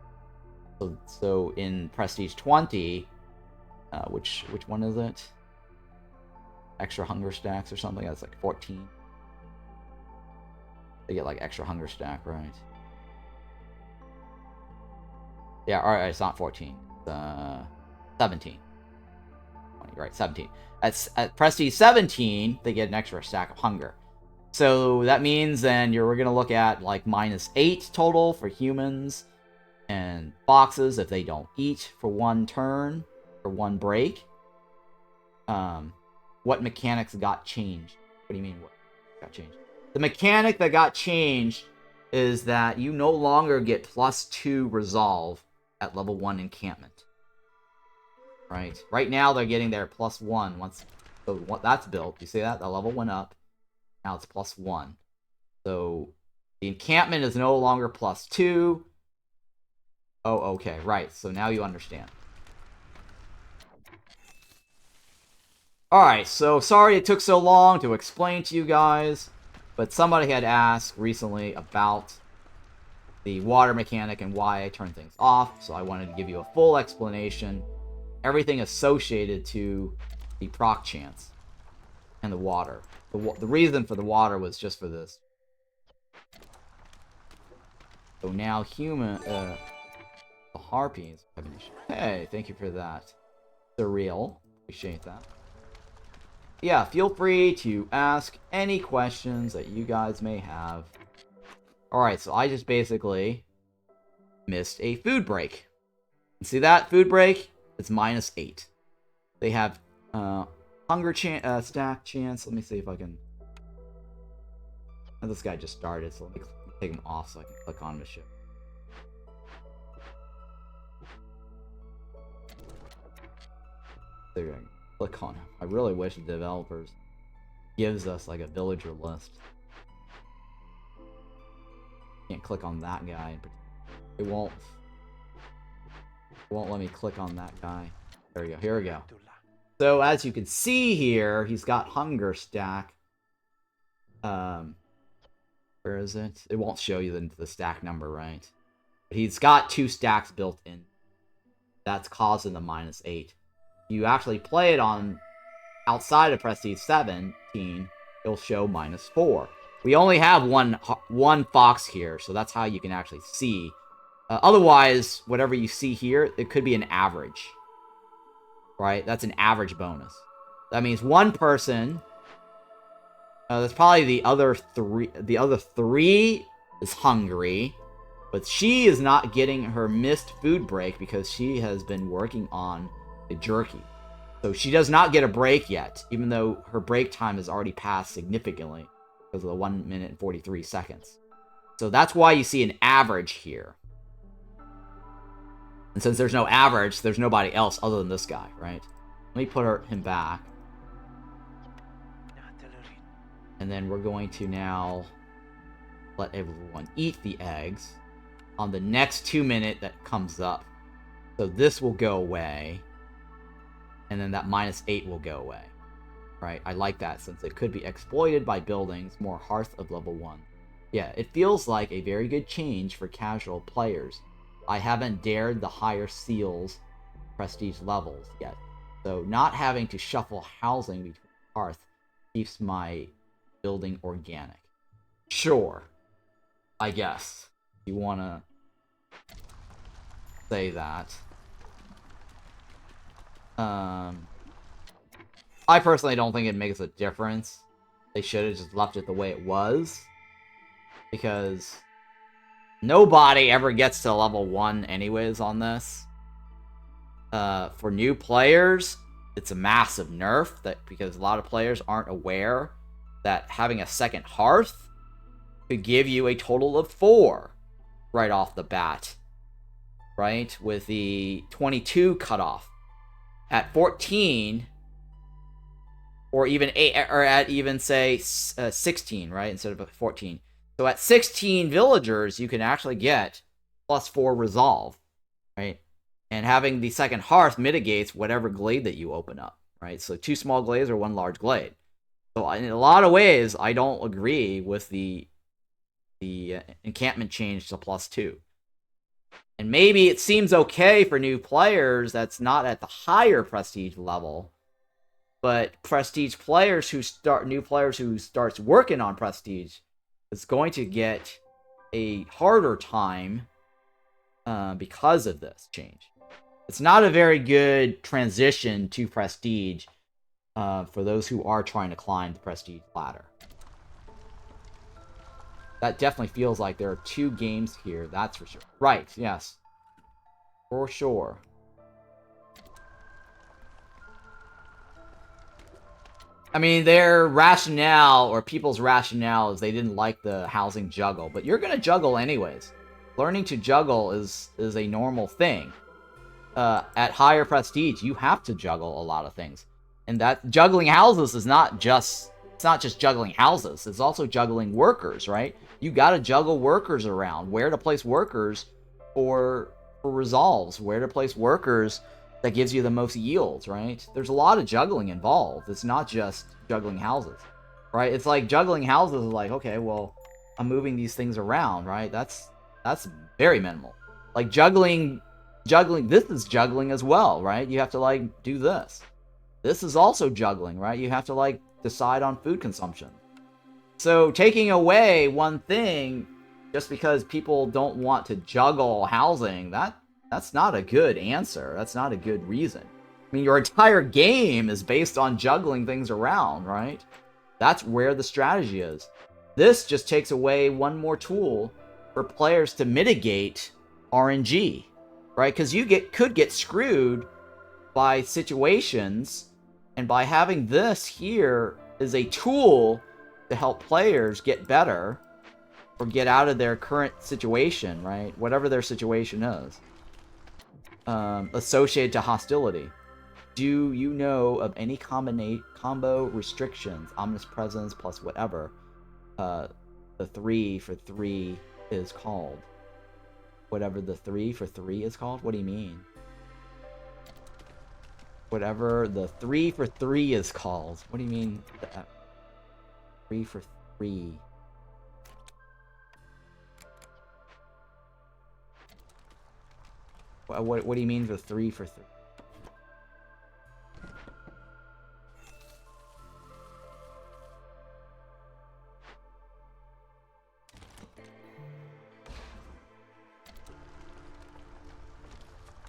Speaker 1: So in Prestige 20, which one is it? Extra hunger stacks or something? That's like 14. They get like extra hunger stack, right? Yeah, alright, it's not 14. It's 17. 20, right, 17. At Prestige 17, they get an extra stack of hunger. So that means then we're going to look at like -8 total for humans and foxes if they don't eat for 1 turn or 1 break. What mechanics got changed? What do you mean what got changed? The mechanic that got changed is that you no longer get +2 resolve at level 1 encampment. Right? Right now they're getting their +1 once that's built. You see that? The level went up. Now it's +1. So the encampment is no longer +2. Oh, okay, right. So now you understand. Alright, so sorry it took so long to explain to you guys, but somebody had asked recently about the water mechanic and why I turn things off, so I wanted to give you a full explanation. Everything associated to the proc chance and the water. The reason for the water was just for this. So now the harpies have an issue. Hey, thank you for that. Surreal. Appreciate that. Yeah, feel free to ask any questions that you guys may have. Alright, so I just basically missed a food break. See that food break? It's -8. They have hunger stack chance. Let me see if I can. Oh, this guy just started, so let me take him off so I can click on the ship. There you go. Click on him. I really wish the developers gives us like a villager list. Can't click on that guy. It won't let me click on that guy. There we go. Here we go. So as you can see here, he's got hunger stack. Where is it? It won't show you the stack number, right? But he's got 2 stacks built in. That's causing the -8. You actually play it on outside of Prestige 17, it'll show -4. We only have one fox here, so that's how you can actually see. Otherwise, whatever you see here, it could be an average. Right? That's an average bonus. That means one person. That's probably the other 3. The other 3 is hungry, but she is not getting her missed food break because she has been working on the jerky. So she does not get a break yet, even though her break time has already passed significantly because of the 1 minute and 43 seconds. So that's why you see an average here. And since there's no average, there's nobody else other than this guy, right? Let me put him back. And then we're going to now let everyone eat the eggs on the next 2 minute that comes up. So this will go away. And then that -8 will go away. Right? I like that since it could be exploited by buildings more hearth of level 1. Yeah, it feels like a very good change for casual players. I haven't dared the higher seals prestige levels yet. So not having to shuffle housing between hearth keeps my building organic. Sure. I guess. You wanna say that. I personally don't think it makes a difference. They should have just left it the way it was. Because nobody ever gets to level 1 anyways on this. For new players, it's a massive nerf because a lot of players aren't aware that having a second hearth could give you a total of 4 right off the bat. Right? With the 22 cutoff. At 14, or even 8, or at even say 16, right, instead of 14. So at 16 villagers, you can actually get +4 resolve, right? And having the second hearth mitigates whatever glade that you open up, right? So 2 small glades or 1 large glade. So in a lot of ways, I don't agree with the encampment change to +2. And maybe it seems okay for new players that's not at the higher prestige level, but prestige players new players who starts working on prestige is going to get a harder time because of this change. It's not a very good transition to prestige for those who are trying to climb the prestige ladder. That definitely feels like there are 2 games here, that's for sure. Right, yes. For sure. I mean, their rationale, or people's rationale, is they didn't like the housing juggle. But you're gonna juggle anyways. Learning to juggle is a normal thing. At higher prestige, you have to juggle a lot of things. And that juggling houses is not just juggling houses, it's also juggling workers, right? You gotta juggle workers around, where to place workers for resolves, where to place workers that gives you the most yields, right? There's a lot of juggling involved. It's not just juggling houses, right? It's like juggling houses is like, okay, well, I'm moving these things around, right? That's very minimal. Like juggling, this is juggling as well, right? You have to like do this. This is also juggling, right? You have to like decide on food consumption. So taking away one thing just because people don't want to juggle housing, that's not a good answer. That's not a good reason. I mean, your entire game is based on juggling things around, right? That's where the strategy is. This just takes away one more tool for players to mitigate RNG, right? Because you could get screwed by situations, and by having this here is a tool to help players get better or get out of their current situation, right? Whatever their situation is. Associated to hostility. Do you know of any combo restrictions? Ominous presence plus whatever. The 3 for 3 is called. Whatever the 3 for 3 is called? What do you mean? Whatever the 3 for 3 is called. What do you mean? 3 for 3. What do you mean the 3 for 3?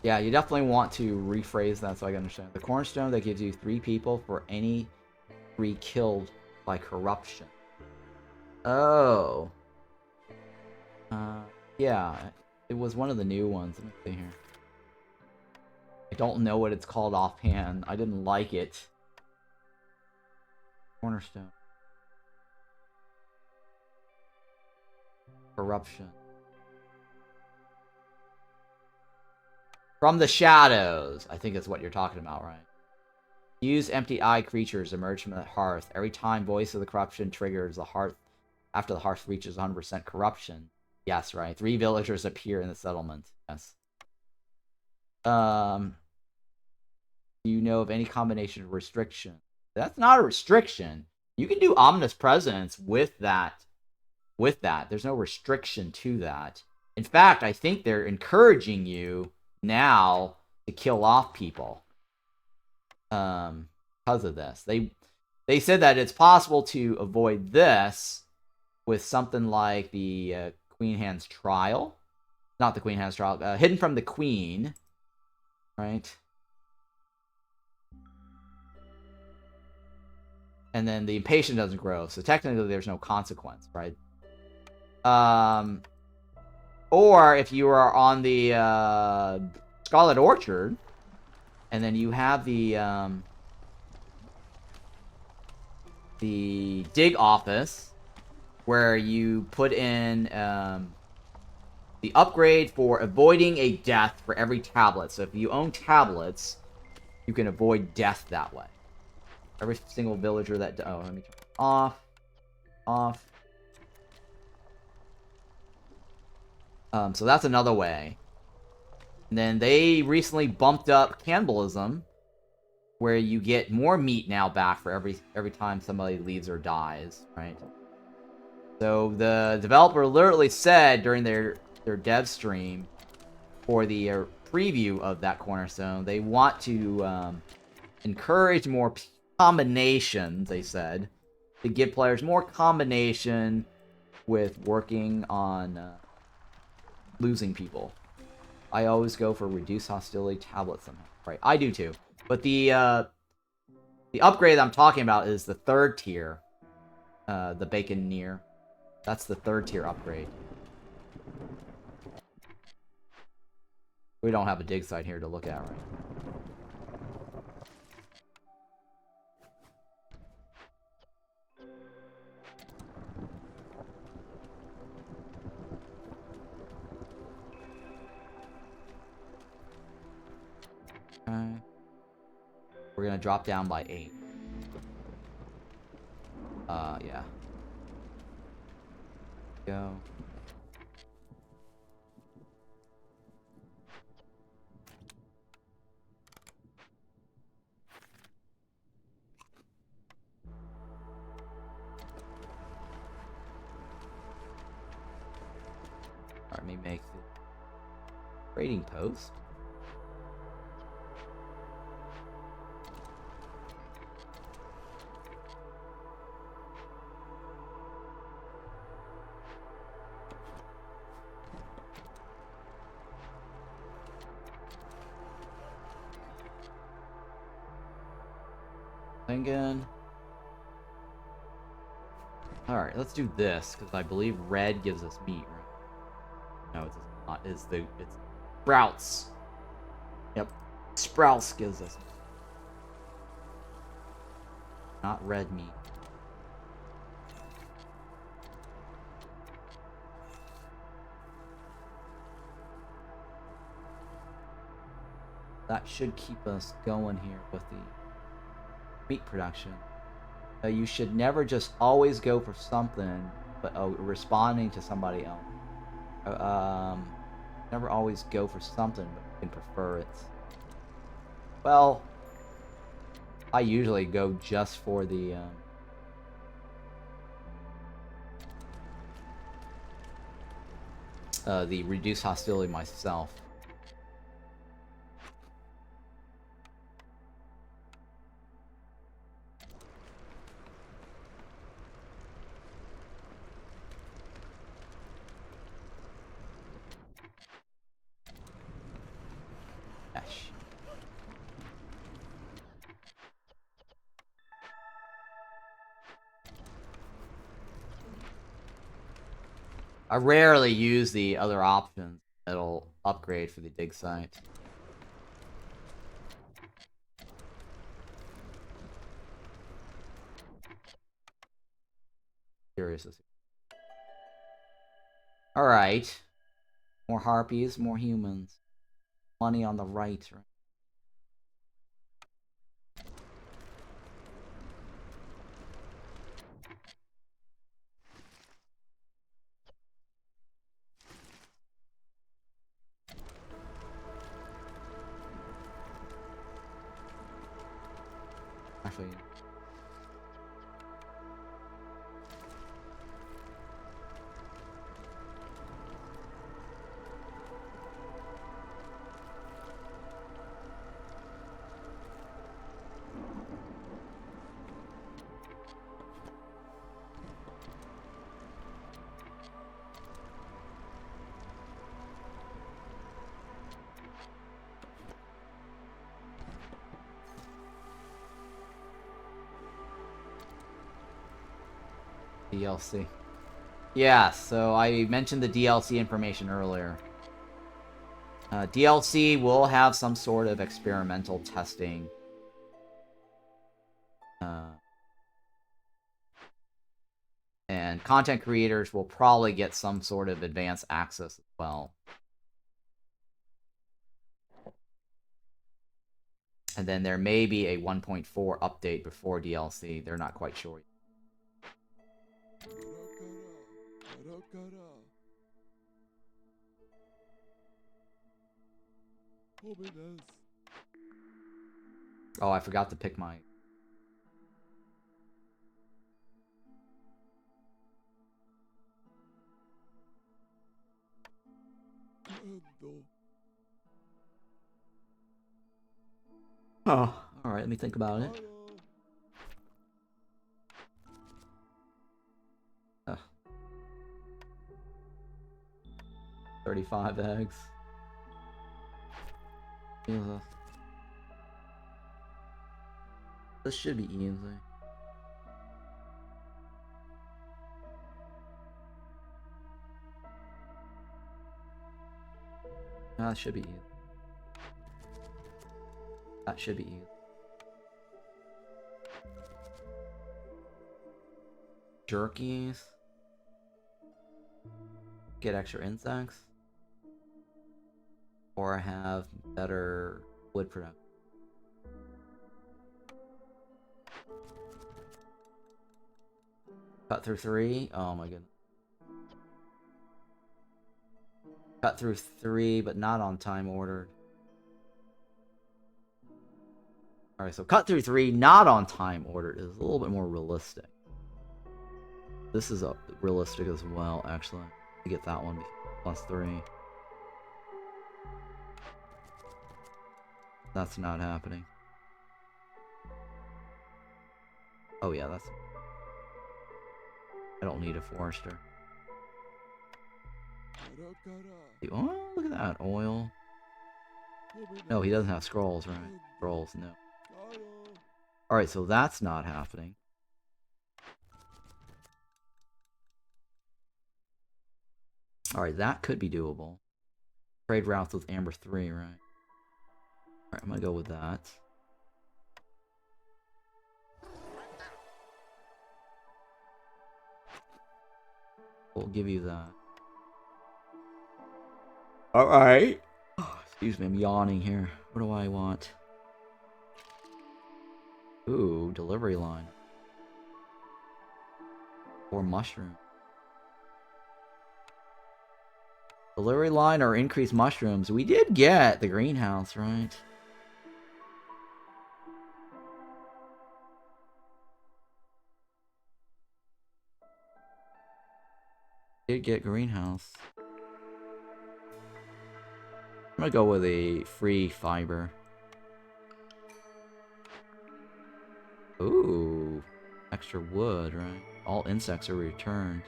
Speaker 1: Yeah, you definitely want to rephrase that so I can understand. The cornerstone that gives you 3 people for any 3 killed by corruption. Oh. Yeah, it was one of the new ones. Let me see here. I don't know what it's called offhand. I didn't like it. Cornerstone. Corruption. From the shadows. I think that's what you're talking about, right? Use empty-eye creatures emerge from the hearth. Every time Voice of the Corruption triggers the hearth, after the hearth reaches 100% corruption. Yes, right. 3 villagers appear in the settlement. Yes. Do you know of any combination of restriction? That's not a restriction. You can do Ominous Presence with that. There's no restriction to that. In fact, I think they're encouraging you now to kill off people. Because of this. They said that it's possible to avoid this with something like the Queen Hand's Trial. Not the Queen Hand's Trial. Hidden from the Queen. Right? And then the Impatient doesn't grow. So technically there's no consequence, right? Or if you are on the Scarlet Orchard, and then you have the dig office, where you put in the upgrade for avoiding a death for every tablet. So if you own tablets, you can avoid death that way. Every single villager that... Oh, let me turn it off. Off. So that's another way. And then they recently bumped up cannibalism, where you get more meat now back for every time somebody leaves or dies, right? So the developer literally said during their dev stream for the preview of that cornerstone, they want to encourage more combinations, they said, to give players more combination with working on losing people. I always go for reduced hostility tablets somehow. Right, I do too. But the upgrade I'm talking about is the 3rd tier. The Baconeer. That's the 3rd tier upgrade. We don't have a dig site here to look at, right? Okay. We're gonna drop down by 8. Yeah. Go. me make the trading post. Again. Alright, let's do this, because I believe red gives us meat, right? No, it's not. It's sprouts. Yep. Sprouts gives us meat. Not red meat. That should keep us going here with the meat production. You should never just always go for something, but responding to somebody else. Never always go for something, but you can prefer it. Well, I usually go just for the reduced hostility myself. I rarely use the other options that'll upgrade for the dig site. Curious. Alright. More harpies, more humans. Money on the right. Actually, DLC. Yeah, so I mentioned the DLC information earlier. DLC will have some sort of experimental testing. And content creators will probably get some sort of advanced access as well. And then there may be a 1.4 update before DLC. They're not quite sure. Oh, I forgot to pick my... Oh, alright, let me think about it. 35 eggs. This should be easy. That should be easy. That should be easy. Jerkies. Get extra insects. Or have better wood production. Cut through 3? Oh my goodness. Cut through 3, but not on time ordered. Alright, so cut through 3, not on time ordered, is a little bit more realistic. This is realistic as well, actually. To get that one. +3. That's not happening. Oh yeah, that's... I don't need a forester. Oh, look at that. Oil. No, he doesn't have scrolls, right? Scrolls, no. Alright, so that's not happening. Alright, that could be doable. Trade routes with Amber 3, right? Alright, I'm gonna go with that. We'll give you that. Alright. Oh, excuse me, I'm yawning here. What do I want? Ooh, delivery line. Or mushroom. Delivery line or increased mushrooms. We did get the greenhouse, right? Did get greenhouse. I'm gonna go with a free fiber. Ooh. Extra wood, right? All insects are returned.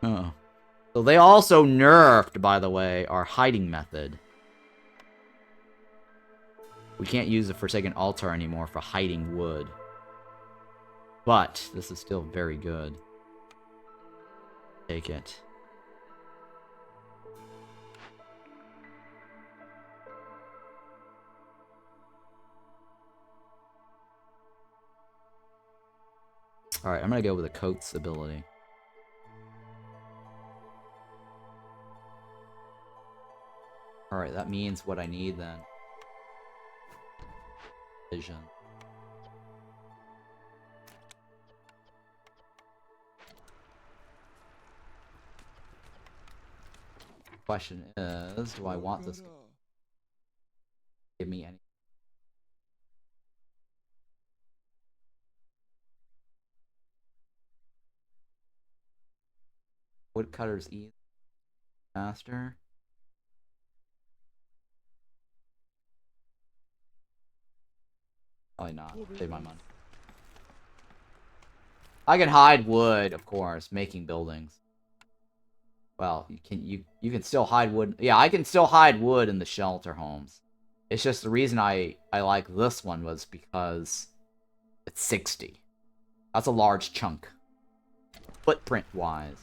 Speaker 1: Oh. So they also nerfed, by the way, our hiding method. We can't use the Forsaken Altar anymore for hiding wood. But this is still very good. Take it. Alright, I'm gonna go with the coat's ability. Alright, that means what I need then. Vision. Question is, do I want this? Give me any. Woodcutter's easy. Master. Probably not. Save my money. I can hide wood, of course, making buildings. Well, you can still hide wood. Yeah, I can still hide wood in the shelter homes. It's just the reason I like this one was because it's 60. That's a large chunk. Footprint-wise.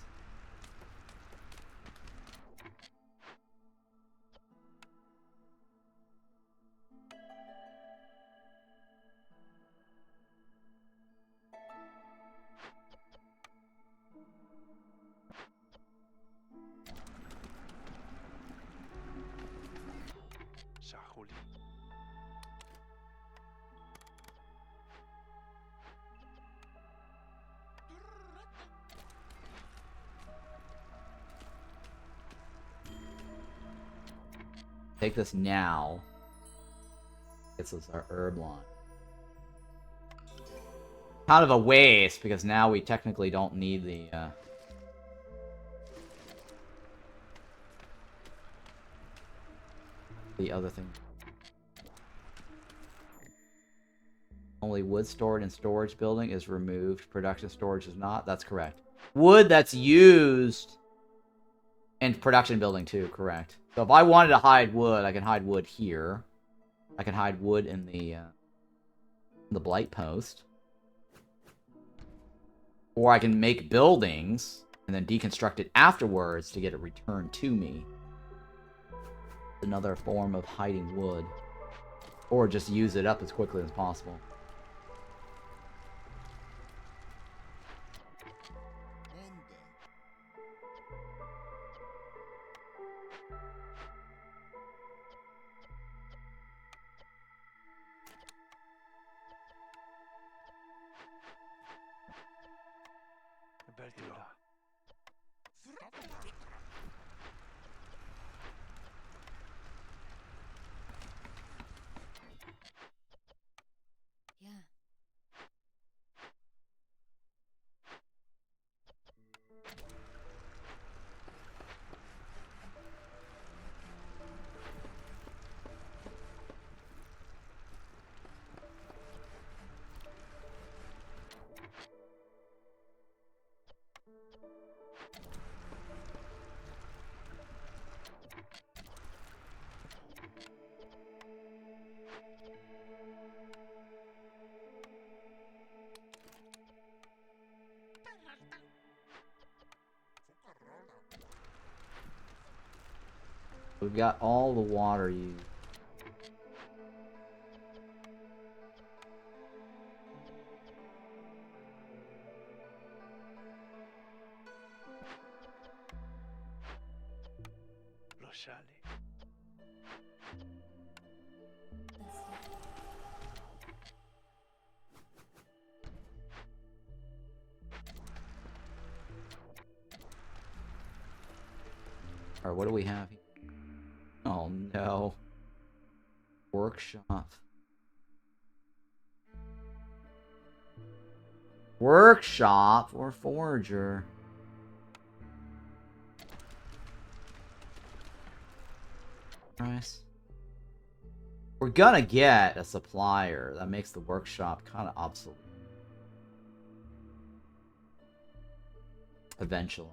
Speaker 1: Take this now. Gets us our herb line. Kind of a waste, because now we technically don't need the other thing. Only wood stored in storage building is removed. Production storage is not. That's correct. Wood that's used in production building too, correct. So if I wanted to hide wood, I can hide wood here. I can hide wood in the blight post. Or I can make buildings and then deconstruct it afterwards to get it returned to me. Another form of hiding wood. Or just use it up as quickly as possible. We've got all the water used. Alright, what do we have here? Oh no. Workshop. Workshop or forager? Nice. We're gonna get a supplier that makes the workshop kind of obsolete. Eventually.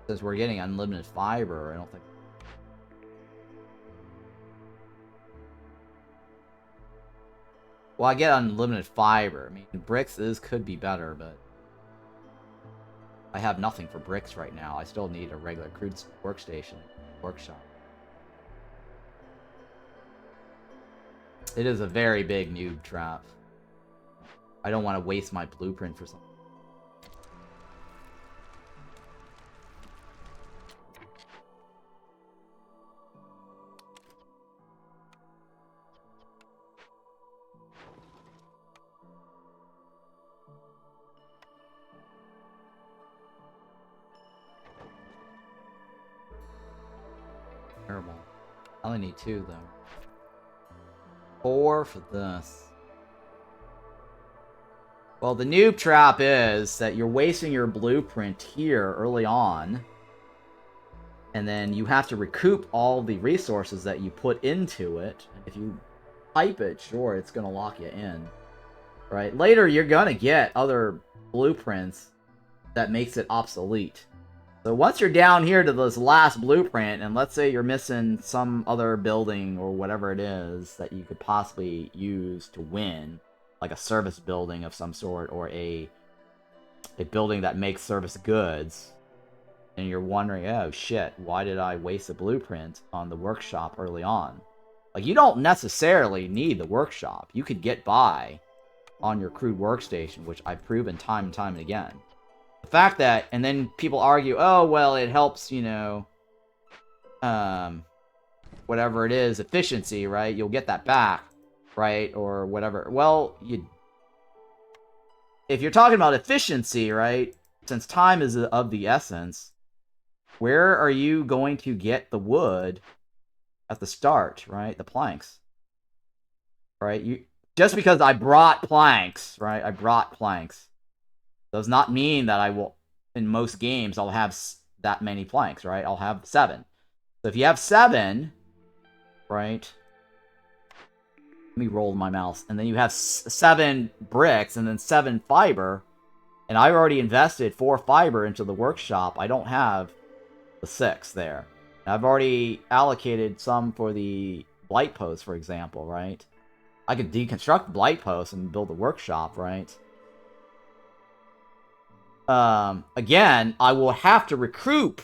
Speaker 1: Since we're getting unlimited fiber, I don't think... Well, I get unlimited fiber. I mean, bricks could be better, but... I have nothing for bricks right now. I still need a regular crude workstation. Workshop. It is a very big noob trap. I don't want to waste my blueprint for something. Terrible. I only need 2 though. 4 for this. Well, the noob trap is that you're wasting your blueprint here early on. And then you have to recoup all the resources that you put into it. If you pipe it, sure, it's going to lock you in. Right? Later, you're going to get other blueprints that makes it obsolete. So once you're down here to this last blueprint, and let's say you're missing some other building or whatever it is that you could possibly use to win, like a service building of some sort, or a building that makes service goods, and you're wondering, oh shit, why did I waste a blueprint on the workshop early on? Like, you don't necessarily need the workshop. You could get by on your crude workstation, which I've proven time and time and again. The fact that, and then people argue, oh, well, it helps, you know, whatever it is, efficiency, right? You'll get that back, right? Or whatever. Well, if you're talking about efficiency, right? Since time is of the essence, where are you going to get the wood at the start, right? The planks, right? Just because I brought planks, right? I brought planks. Does not mean that I will, in most games, I'll have that many planks, right? I'll have 7. So if you have 7, right? Let me roll my mouse. And then you have 7 bricks and then 7 fiber. And I've already invested 4 fiber into the workshop. I don't have the 6 there. And I've already allocated some for the blight post, for example, right? I could deconstruct the blight post and build a workshop, right? Again, I will have to recoup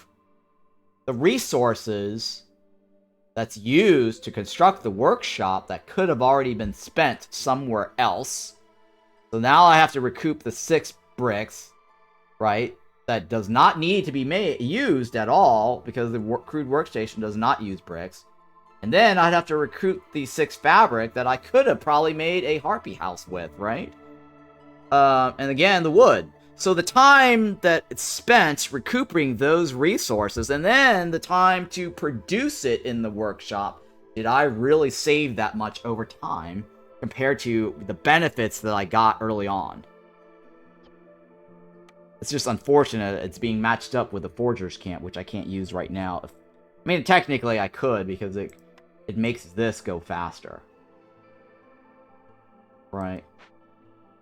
Speaker 1: the resources that's used to construct the workshop that could have already been spent somewhere else. So now I have to recoup the 6 bricks, right? That does not need to be used at all because the crude workstation does not use bricks. And then I'd have to recoup the 6 fabric that I could have probably made a harpy house with, right? And again, the wood. So the time that it's spent recouping those resources, and then the time to produce it in the workshop, did I really save that much over time compared to the benefits that I got early on? It's just unfortunate it's being matched up with the Forger's Camp, which I can't use right now. I mean, technically I could, because it makes this go faster. Right?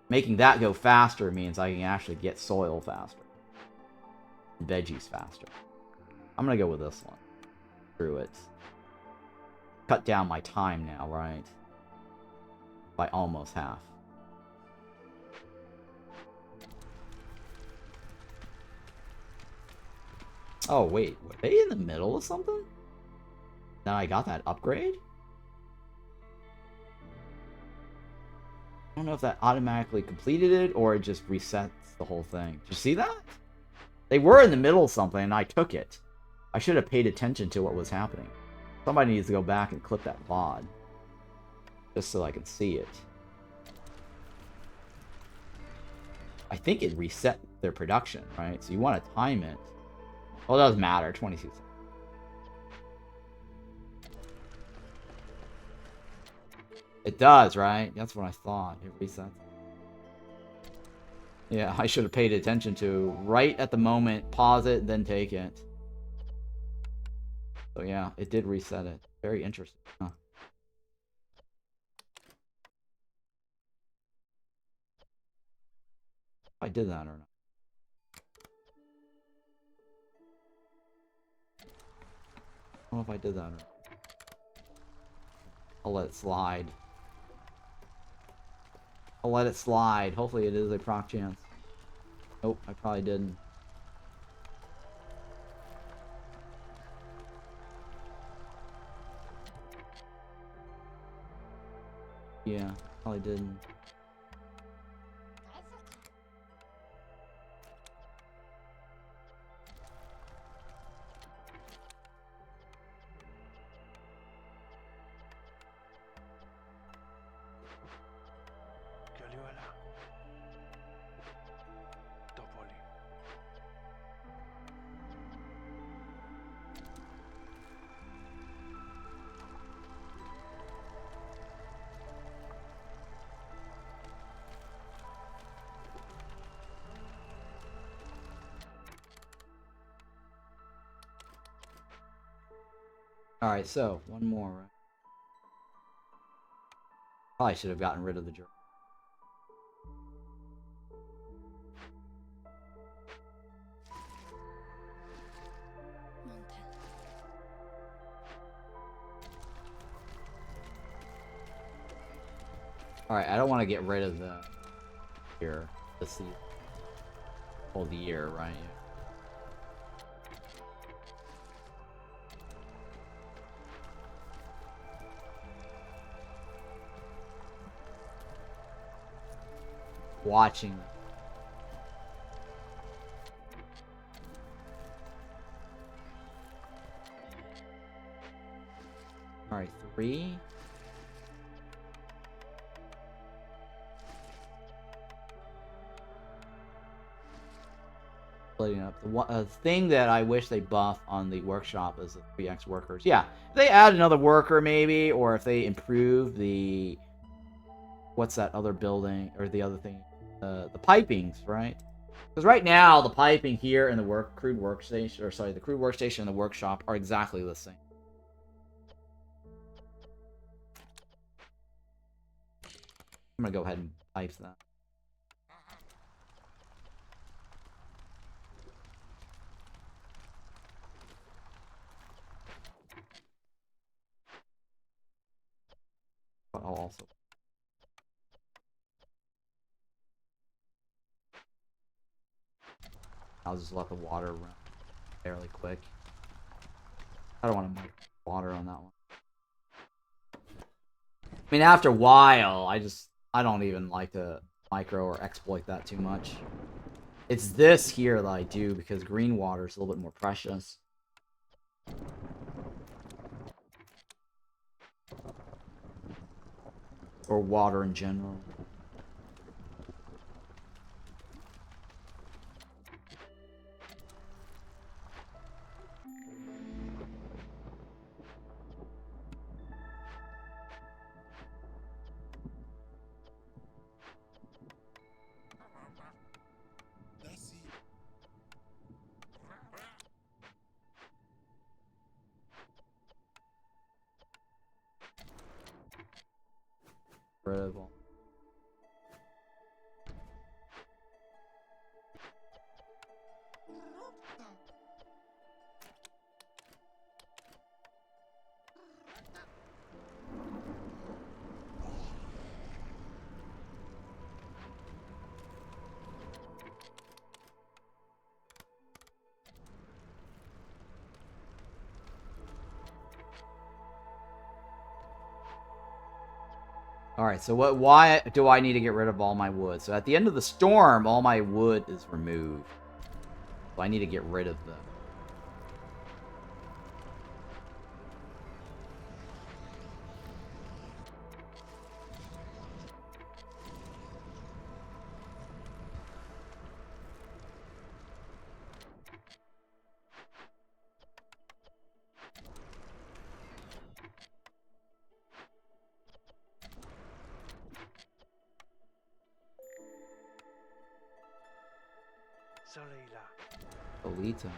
Speaker 1: Making that go faster means I can actually get soil faster. Veggies faster. I'm gonna go with this one. Screw it. Cut down my time now, right? By almost half. Oh, wait. Were they in the middle of something? Now I got that upgrade? I don't know if that automatically completed it or it just resets the whole thing. Did you see that? They were in the middle of something and I took it. I should have paid attention to what was happening. Somebody needs to go back and clip that VOD. Just so I can see it. I think it reset their production, right? So you want to time it. Well, it doesn't matter. 22 seconds. It does, right? That's what I thought. It resets. Yeah, I should have paid attention to right at the moment, pause it, then take it. So yeah, it did reset it. Very interesting. Huh. If I did that or not. I don't know if I did that or not. I'll let it slide. I'll let it slide. Hopefully it is a proc chance. Nope, I probably didn't. Yeah, probably didn't. Alright, so, one more, right? Probably should have gotten rid of the jerk. Alright, I don't want to get rid of the year. Let's see. Hold the year, right? Watching. Alright, 3. Up. The thing that I wish they buff on the workshop is the 3x workers. Yeah, if they add another worker maybe, or if they improve the... What's that other building, or the other thing? The pipings, right? Because right now, the piping here in the crude workstation, or sorry, the crude workstation and the workshop are exactly the same. I'm gonna go ahead and pipe that. But I'll also... I'll just let the water run fairly quick. I don't want to mic water on that one. I mean, after a while, I don't even like to micro or exploit that too much. It's this here that I do because green water is a little bit more precious. Or water in general. Incredible. Alright, so why do I need to get rid of all my wood? So at the end of the storm, all my wood is removed. So I need to get rid of them. Olita.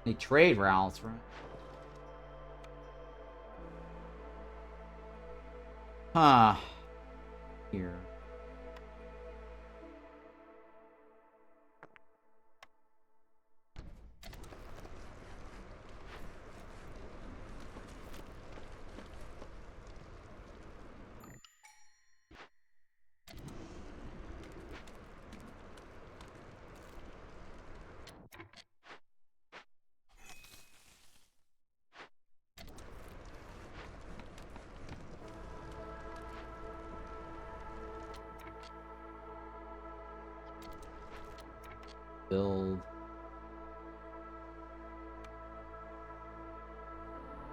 Speaker 1: Any trade routes, right? Huh. Here. Build.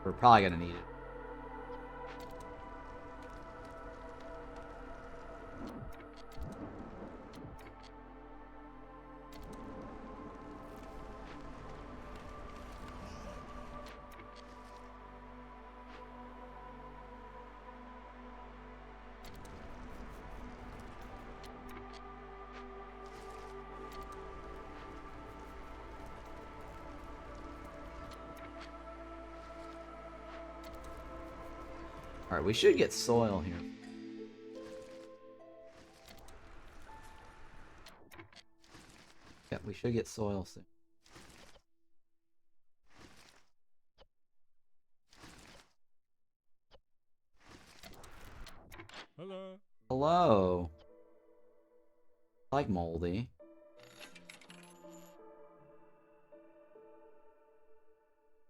Speaker 1: We're probably gonna need it. Alright, we should get soil here. Yeah, we should get soil soon.
Speaker 2: Hello.
Speaker 1: Hello. I like moldy.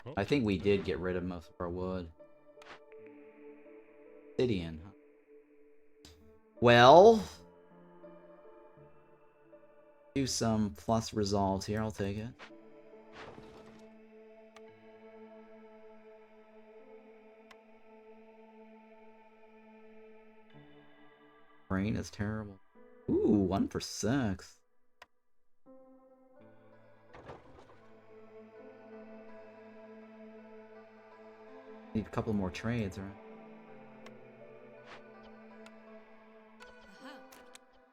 Speaker 2: Oh.
Speaker 1: I think we did get rid of most of our wood. Obsidian, huh? Well, do some plus resolves here. I'll take it. Rain is terrible. Ooh, 1 for 6. Need a couple more trades, right?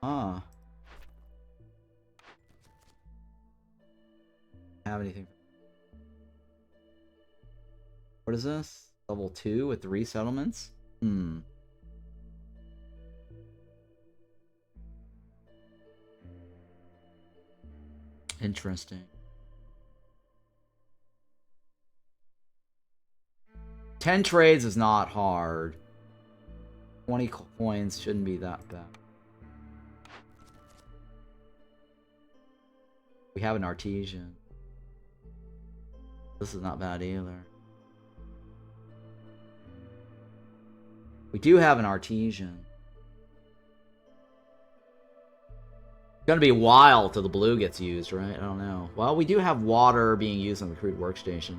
Speaker 1: Ah. Have anything? What is this? Level 2 with 3 settlements? Hmm. Interesting. 10 trades is not hard. 20 coins shouldn't be that bad. We have an artesian. This is not bad either. We do have an artesian. It's gonna be a while till the blue gets used, right? I don't know. Well, we do have water being used on the crude workstation.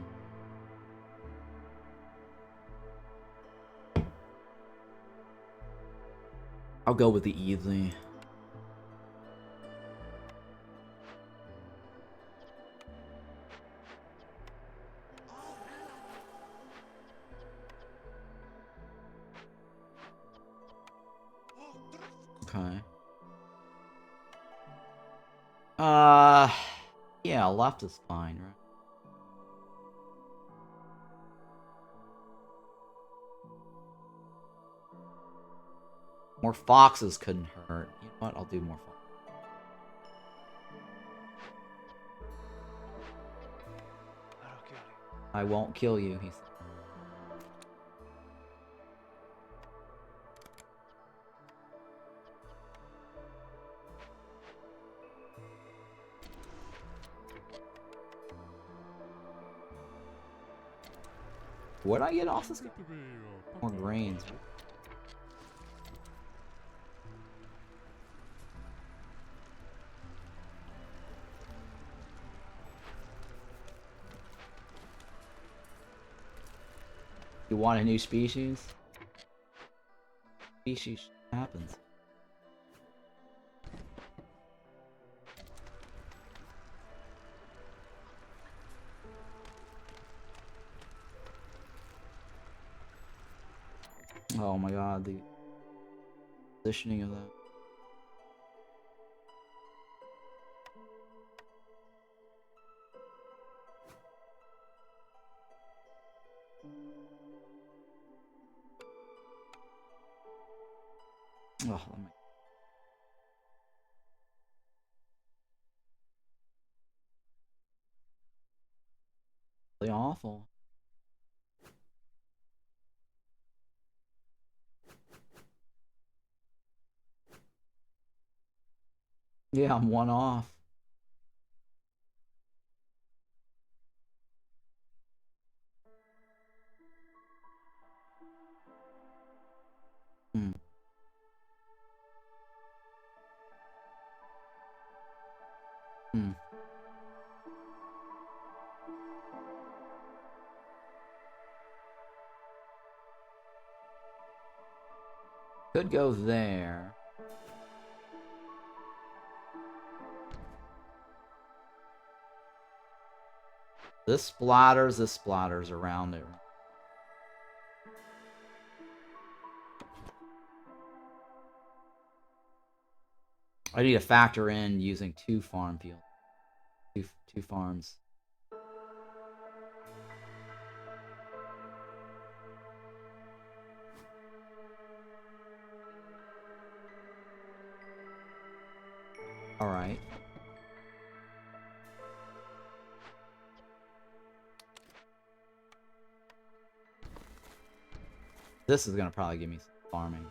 Speaker 1: I'll go with the easy. Okay. Yeah, left is fine, right? More foxes couldn't hurt. You know what? I'll do more foxes. I won't kill you, he said. What'd I get off this guy? More grains. You want a new species? Species happens. Oh my god, the positioning of that. Oh, let me... really awful. Yeah, I'm one off. Hmm. Hmm. Could go there. This splatters around it. I need to factor in using 2 farm fields. Two farms. Alright. This is gonna probably give me some farming.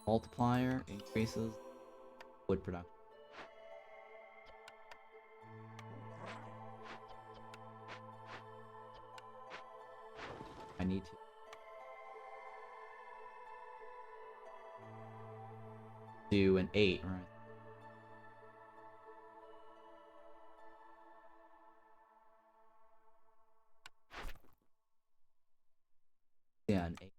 Speaker 1: Multiplier increases wood production. I need to do an 8, right? Yeah, an 8.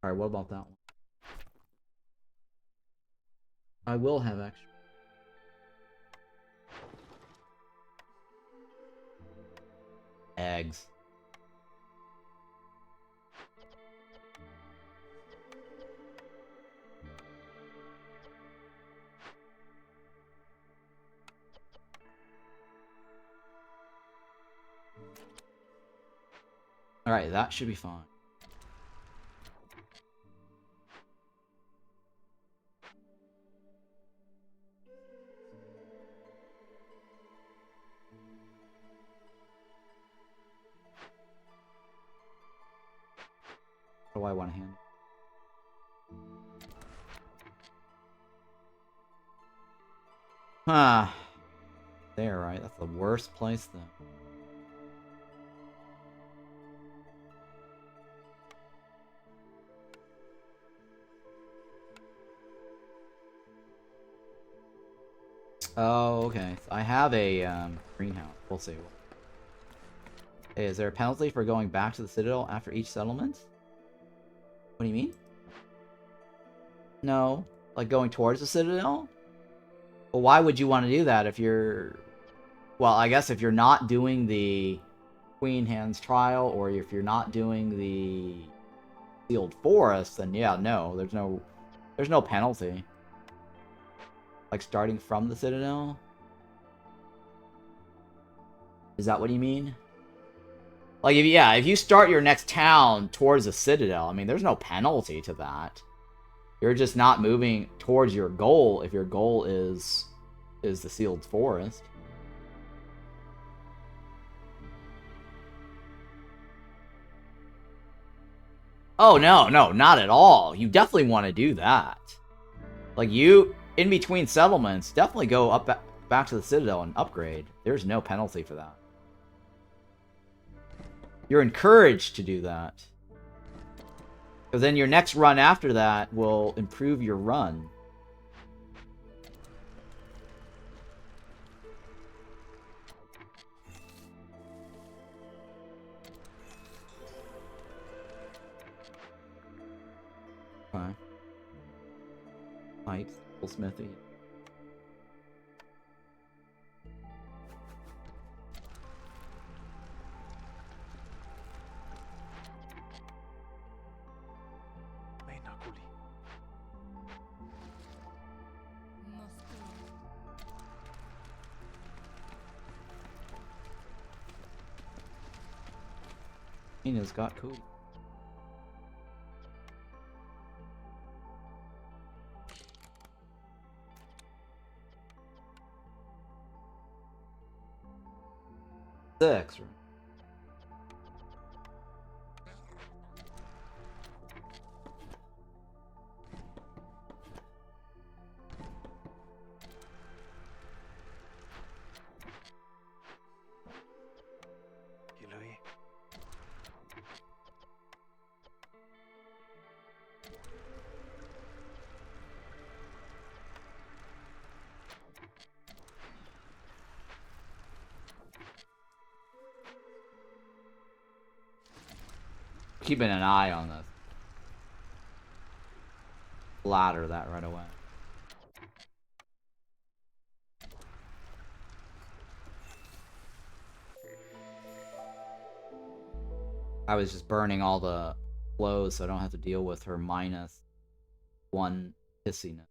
Speaker 1: Alright, what about that one? I will have extra. Eggs. Alright, that should be fine. What do I want to handle? Ah. There, right? That's the worst place, though. Oh, okay. So I have a greenhouse. We'll see. Hey, is there a penalty for going back to the Citadel after each settlement? What do you mean? No. Like going towards the Citadel? Well, why would you want to do that if you're... Well, I guess if you're not doing the Queen Hands trial, or if you're not doing the Sealed Forest, then yeah, no, there's no penalty. Like starting from the Citadel? Is that what you mean? Like, if you start your next town towards the Citadel, I mean, there's no penalty to that. You're just not moving towards your goal if your goal is the Sealed Forest. Oh, no, not at all. You definitely want to do that. Like, you, in between settlements, definitely go back to the Citadel and upgrade. There's no penalty for that. You're encouraged to do that. Because then your next run after that will improve your run. Okay. Nice. Smithy. Ina's got Cody. Six, right? Keeping an eye on this. Ladder that right away. I was just burning all the blows so I don't have to deal with her -1 hissiness.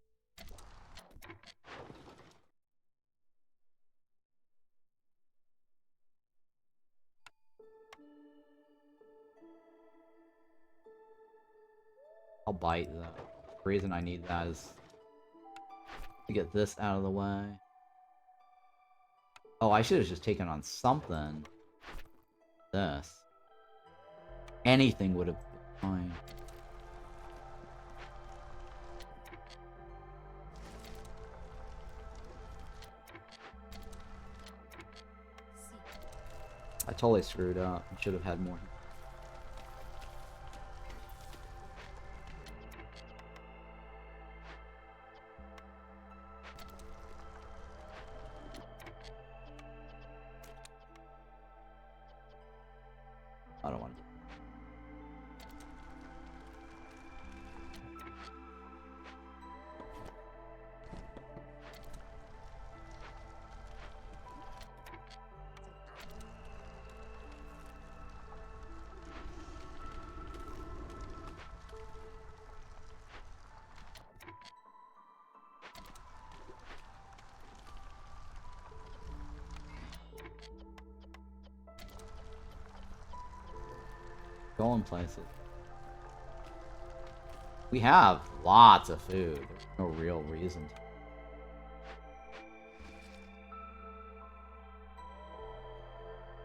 Speaker 1: I'll bite though. The reason I need that is to get this out of the way. Oh, I should have just taken on something. This. Anything would have been fine. I totally screwed up. I should have had more. I don't want to. Going places. We have lots of food. There's no real reason to.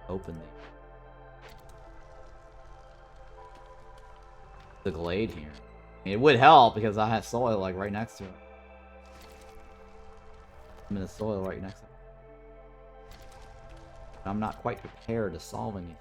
Speaker 1: Open the glade here. I mean, it would help because I have soil like right next to it. I'm in the soil right next to it. I'm not quite prepared to solve anything.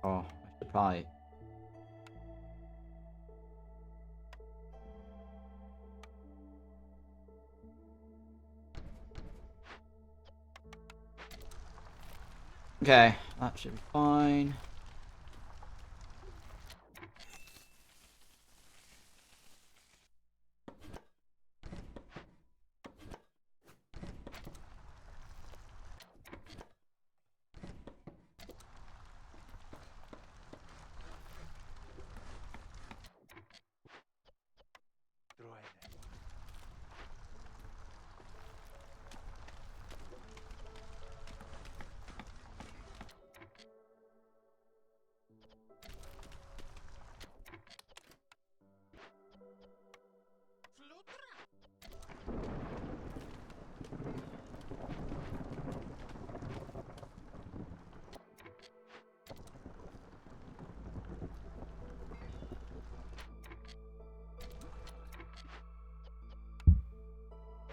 Speaker 1: Oh, I should probably Okay, that should be fine.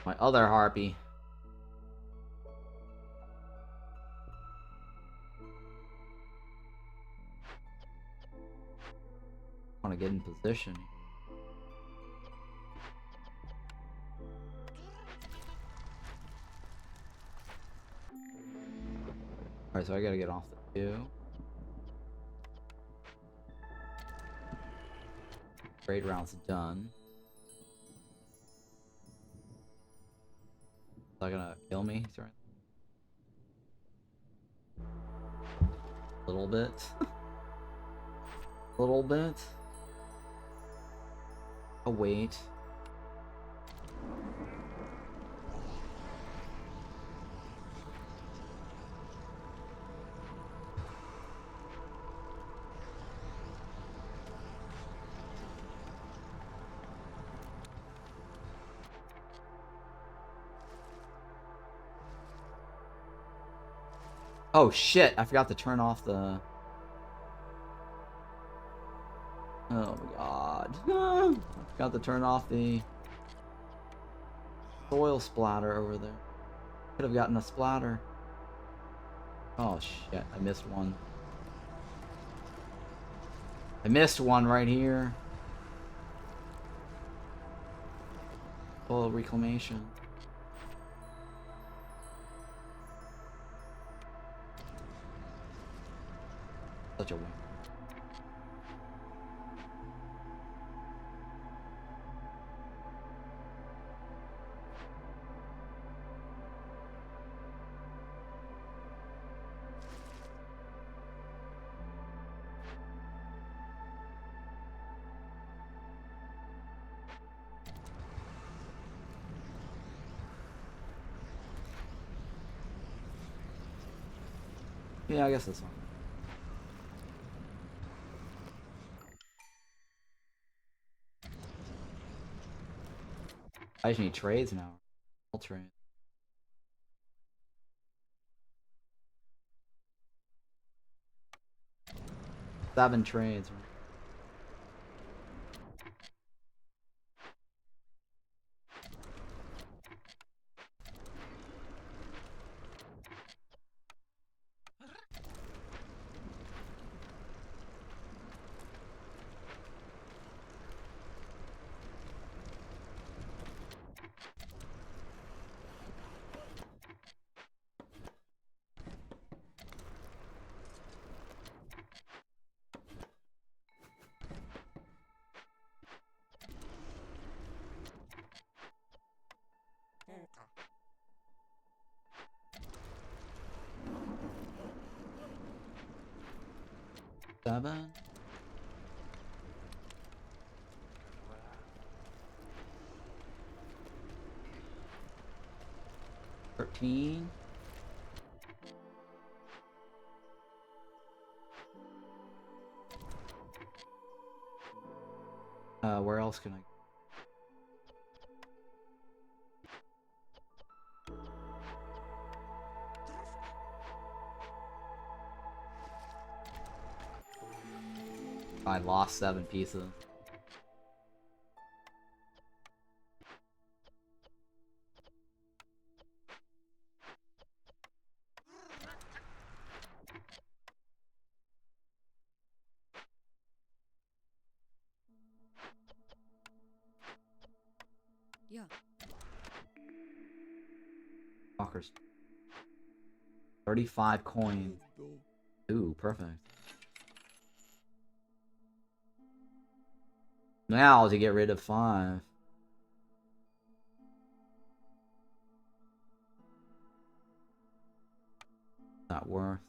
Speaker 1: My other harpy. I want to get in position. Alright, so I gotta get off the queue. Raid round's done. Is that gonna kill me? Sorry. A little bit. A little bit. Oh, wait. Oh shit, I forgot to turn off the... Oh my god. I forgot to turn off the soil splatter over there. Could have gotten a splatter. Oh shit, I missed one. I missed one right here. Soil reclamation. Such a win. Yeah, I guess that's fine. I just need trades now. All trades. 7 trades. Seven. 13. Where else can I lost 7 pieces.
Speaker 3: Yeah.
Speaker 1: Fuckers. 35 coins. Ooh, perfect. Now to get rid of 5. Not worth.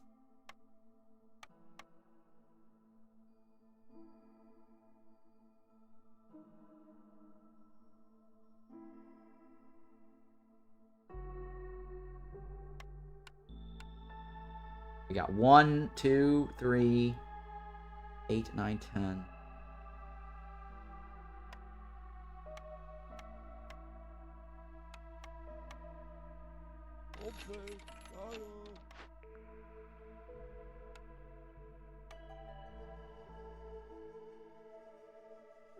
Speaker 1: We got 1, 2, 3, 8, 9, 10.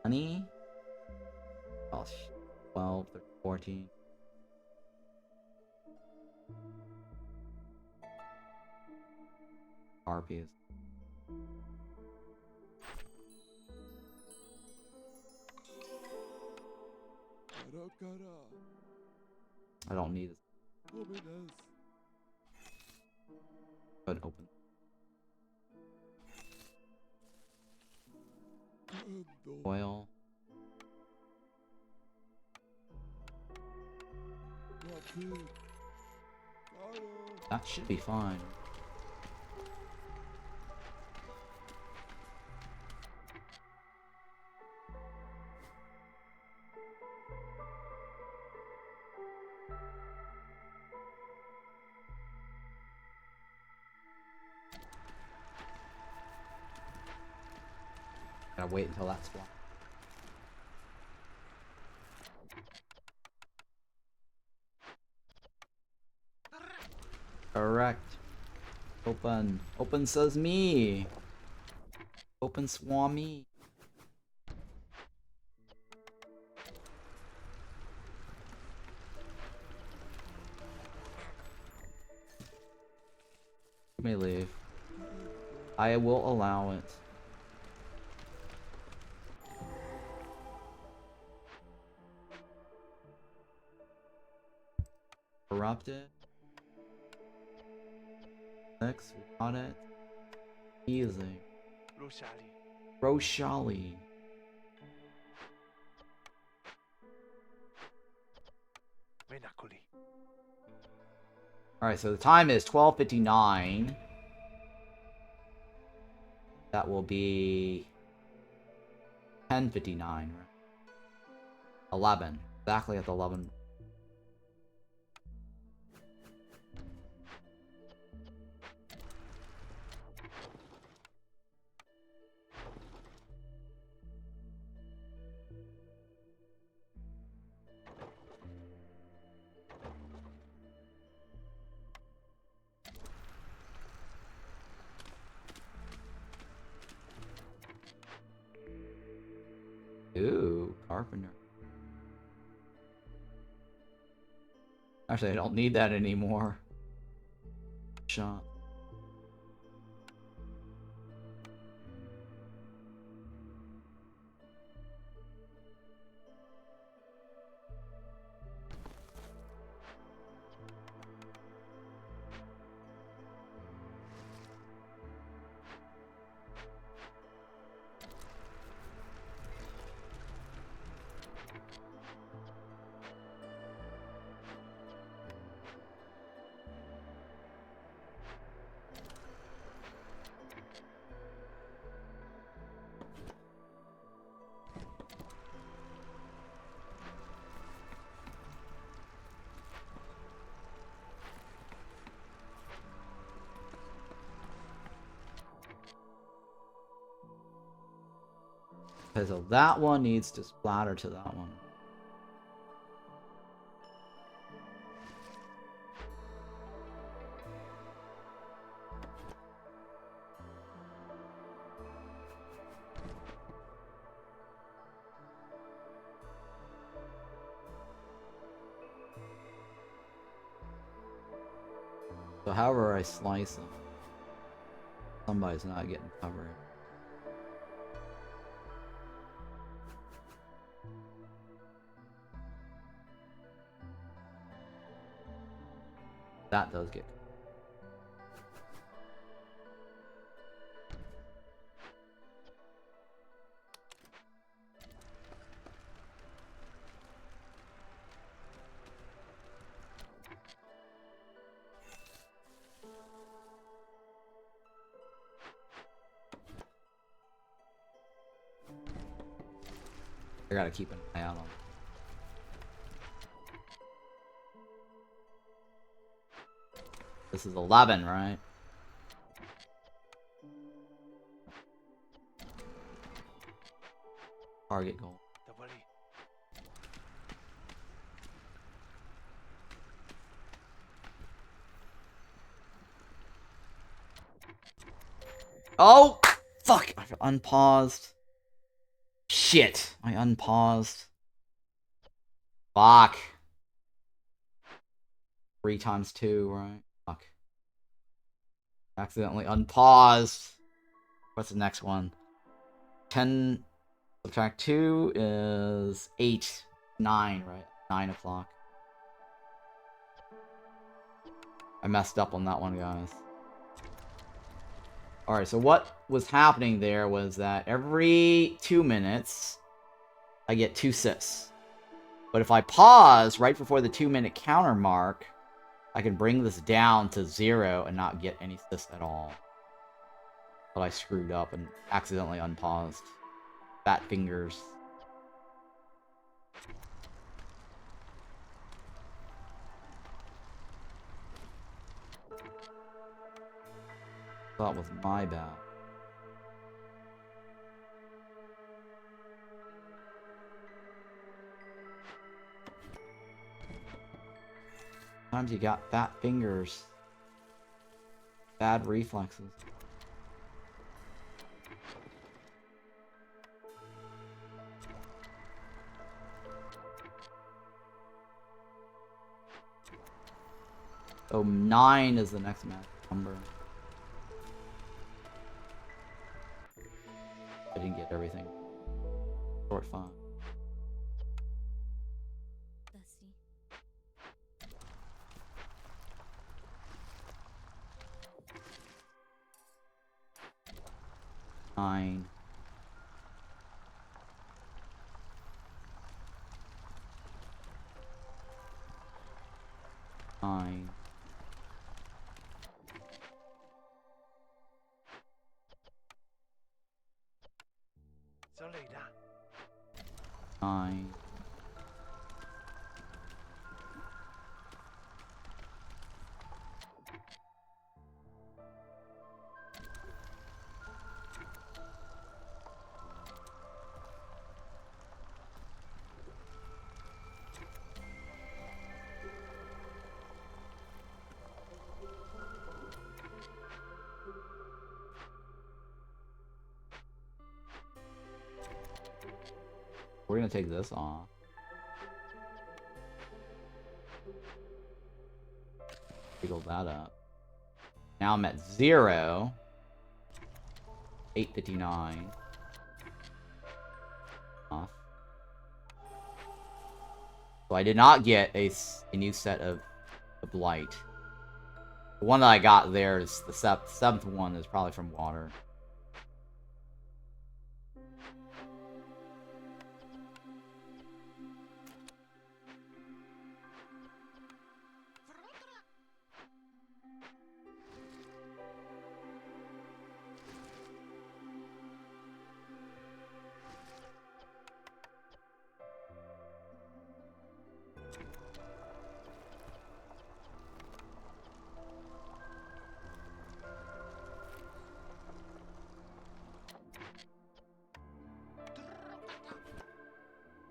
Speaker 1: Honey? Oh, 12, 13, 14. Harpies. I don't need it. But open. Oil. That should be fine. Gotta wait until that's blocked. Correct. Open. Open says me. Open Swami. You may leave. I will allow it. Corrupted. 6, we got it. Easy. Roshali. Alright, so the time is 12:59. That will be 10:59, right? 11. Exactly at the 11. Ooh, carpenter. Actually, I don't need that anymore. Shot. Okay, so that one needs to splatter to that one. So however I slice them, somebody's not getting covered. That does get. I gotta keep an eye out on. This is 11, right? Target goal. Oh! Fuck! I unpaused. Shit! I unpaused. Fuck. 3 times 2, right? Fuck. Accidentally unpaused. What's the next one? 10 subtract 2 is 8. 9, right? 9 o'clock. I messed up on that one, guys. Alright, so what was happening there was that every 2 minutes, I get 2 cysts. But if I pause right before the 2-minute counter mark, I can bring this down to 0 and not get any cysts at all. But I screwed up and accidentally unpaused. Fat fingers. That was my bad. Sometimes you got fat fingers. Bad reflexes. So 9 is the next magic number. I didn't get everything. Short 5.
Speaker 3: Dusty.
Speaker 1: 9. 9. 9. 'We're gonna take this off. Wiggle that up. Now I'm at 0. 859. Off. So I did not get a new set of light. The one that I got there is the 7th one is probably from water.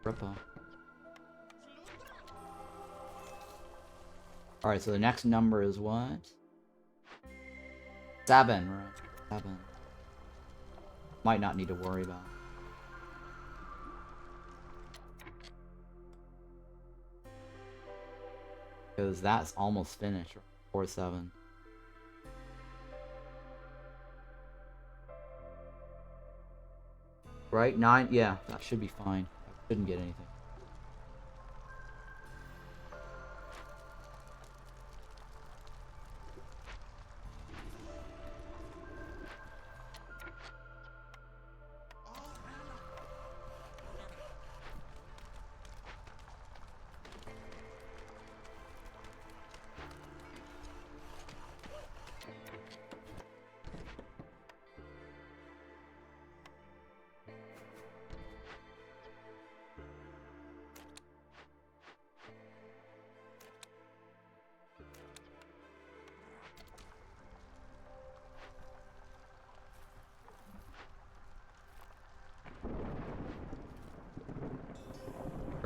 Speaker 1: Ripple. Alright, so the next number is what? 7, right? 7. Might not need to worry about it. Because that's almost finished. 4, 7. Right? 9? Yeah, that should be fine. I shouldn't get anything.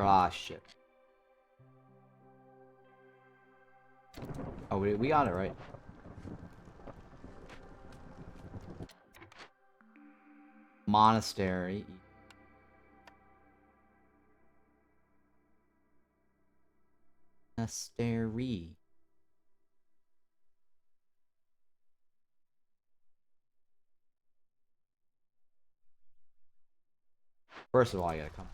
Speaker 1: Ah, shit. Oh, we got it right. Monastery. Monastery. First of all, I gotta come.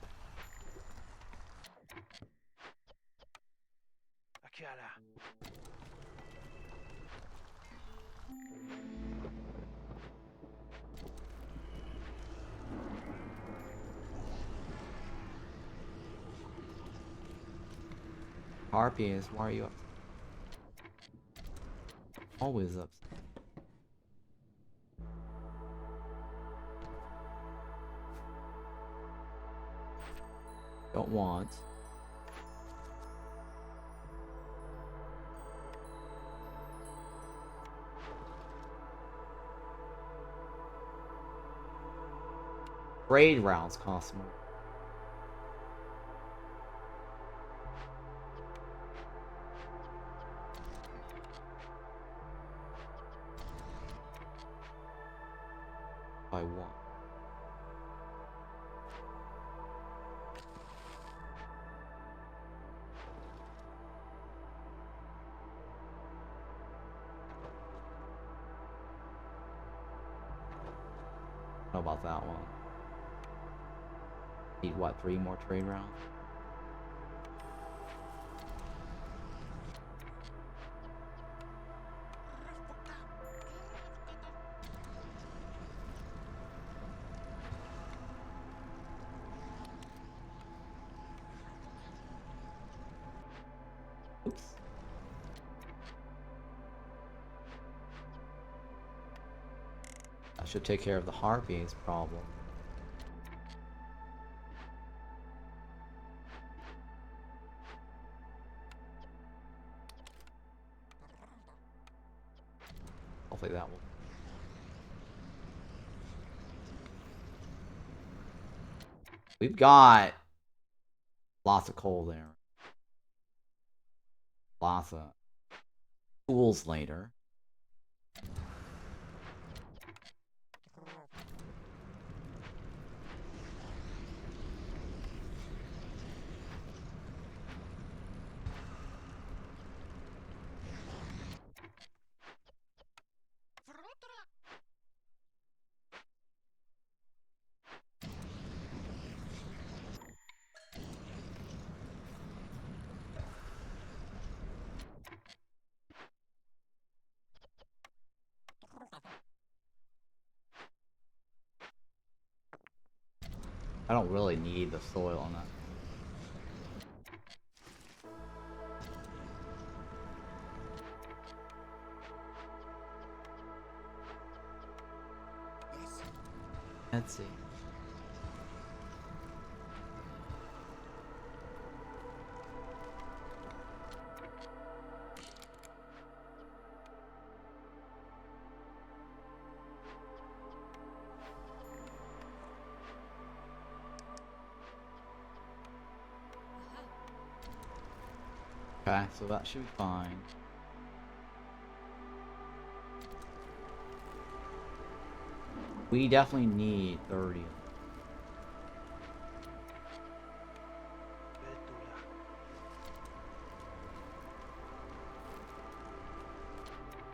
Speaker 1: Harpies, why are you up? Always up. Don't want. Trade rounds cost more. By one. How about that one? Need what, 3 more trade rounds? Oops. That should take care of the harpies problem. Hopefully that will. We've got lots of coal there. Lots of tools later. I don't really need the soil on that. Let's see. Okay, so that should be fine. We definitely need 30.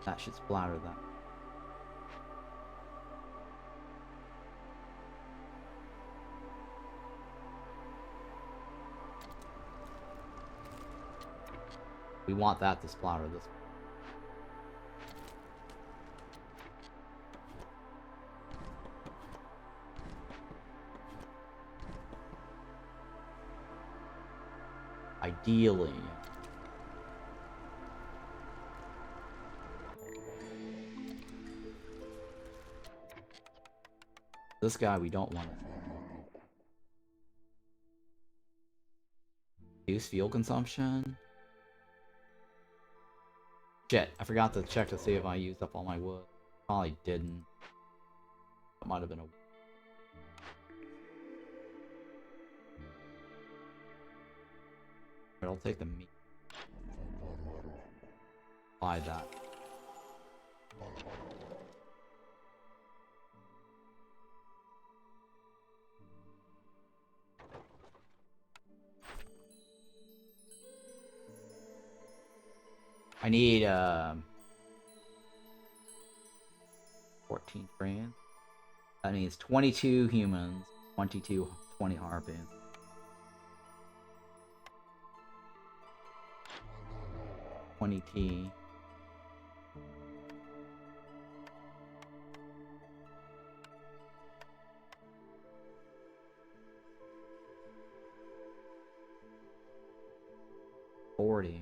Speaker 1: That should splatter that. We want that to splatter this. Ideally. This guy we don't want. Reduce fuel consumption. Shit, I forgot to check to see if I used up all my wood. Probably didn't. It might have been a... I'll take the meat. Buy that. I need 14 grand. That means 22 humans, 20 harpoons. $20. $40.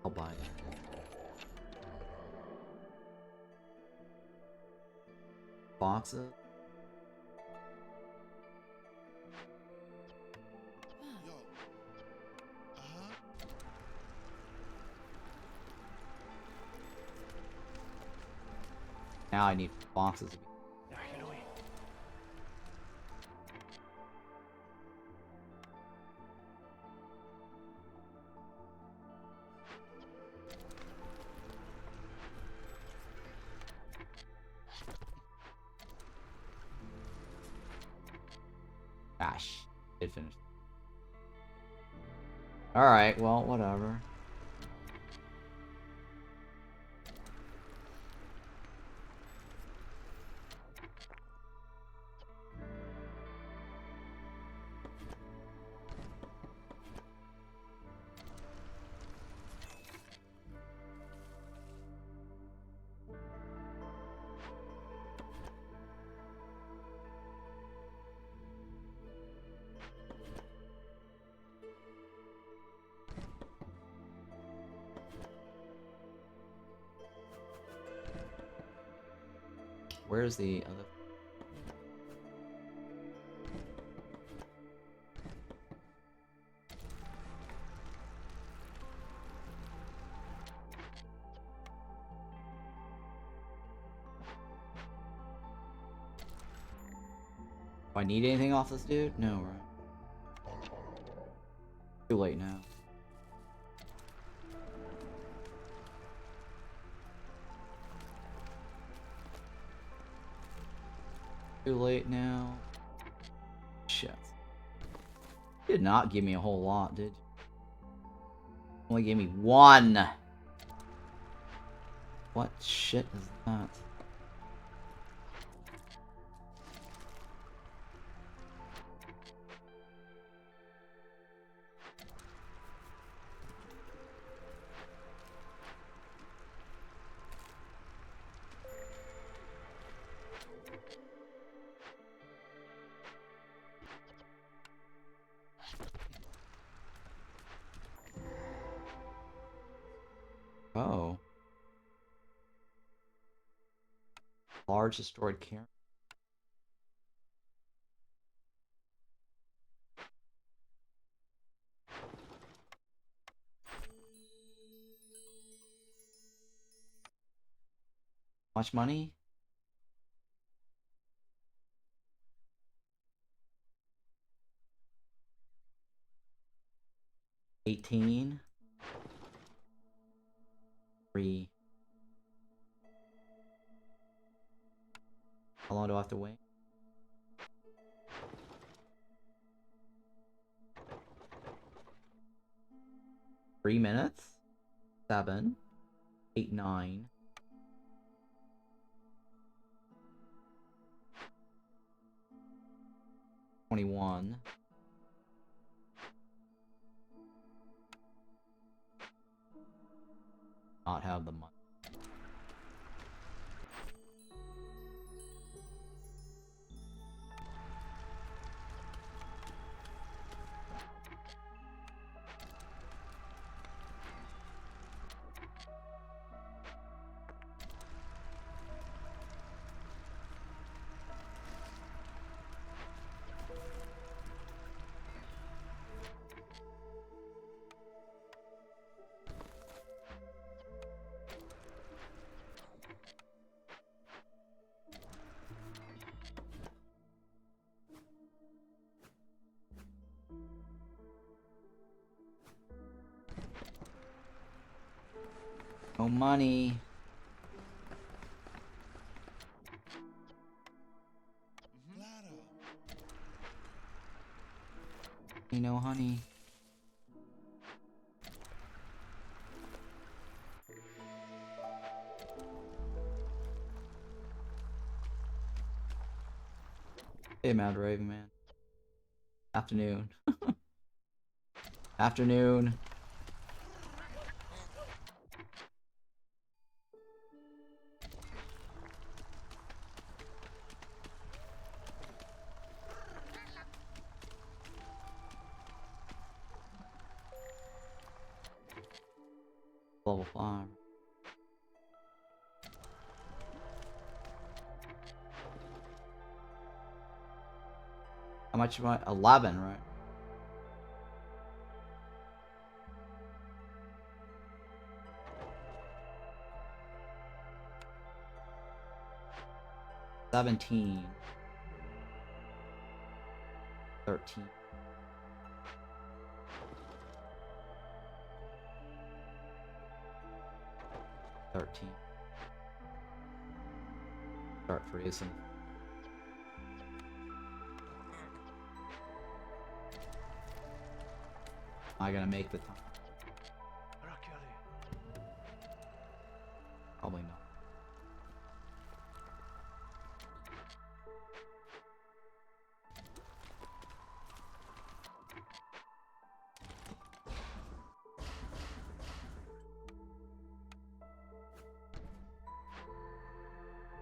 Speaker 1: I'll buy it. Boxes. Now I need boxes. Gosh, it finished. Alright, well, whatever. Where's the other? Do I need anything off this dude? No, right? Too late now. Too late now. Shit. You did not give me a whole lot, did you? Only gave me one. What shit is that? Oh. Large destroyed camera. Much money? $18. 3. How long do I have to wait? 3 minutes? 7. 8, 9. 21. Not have the money. No money. No honey. Hey, Mad Raven Man. Afternoon. Afternoon. Level 5. How much am I? 11, right? $17. 13. 13. Start freezing. Am I gonna make the time? Probably not.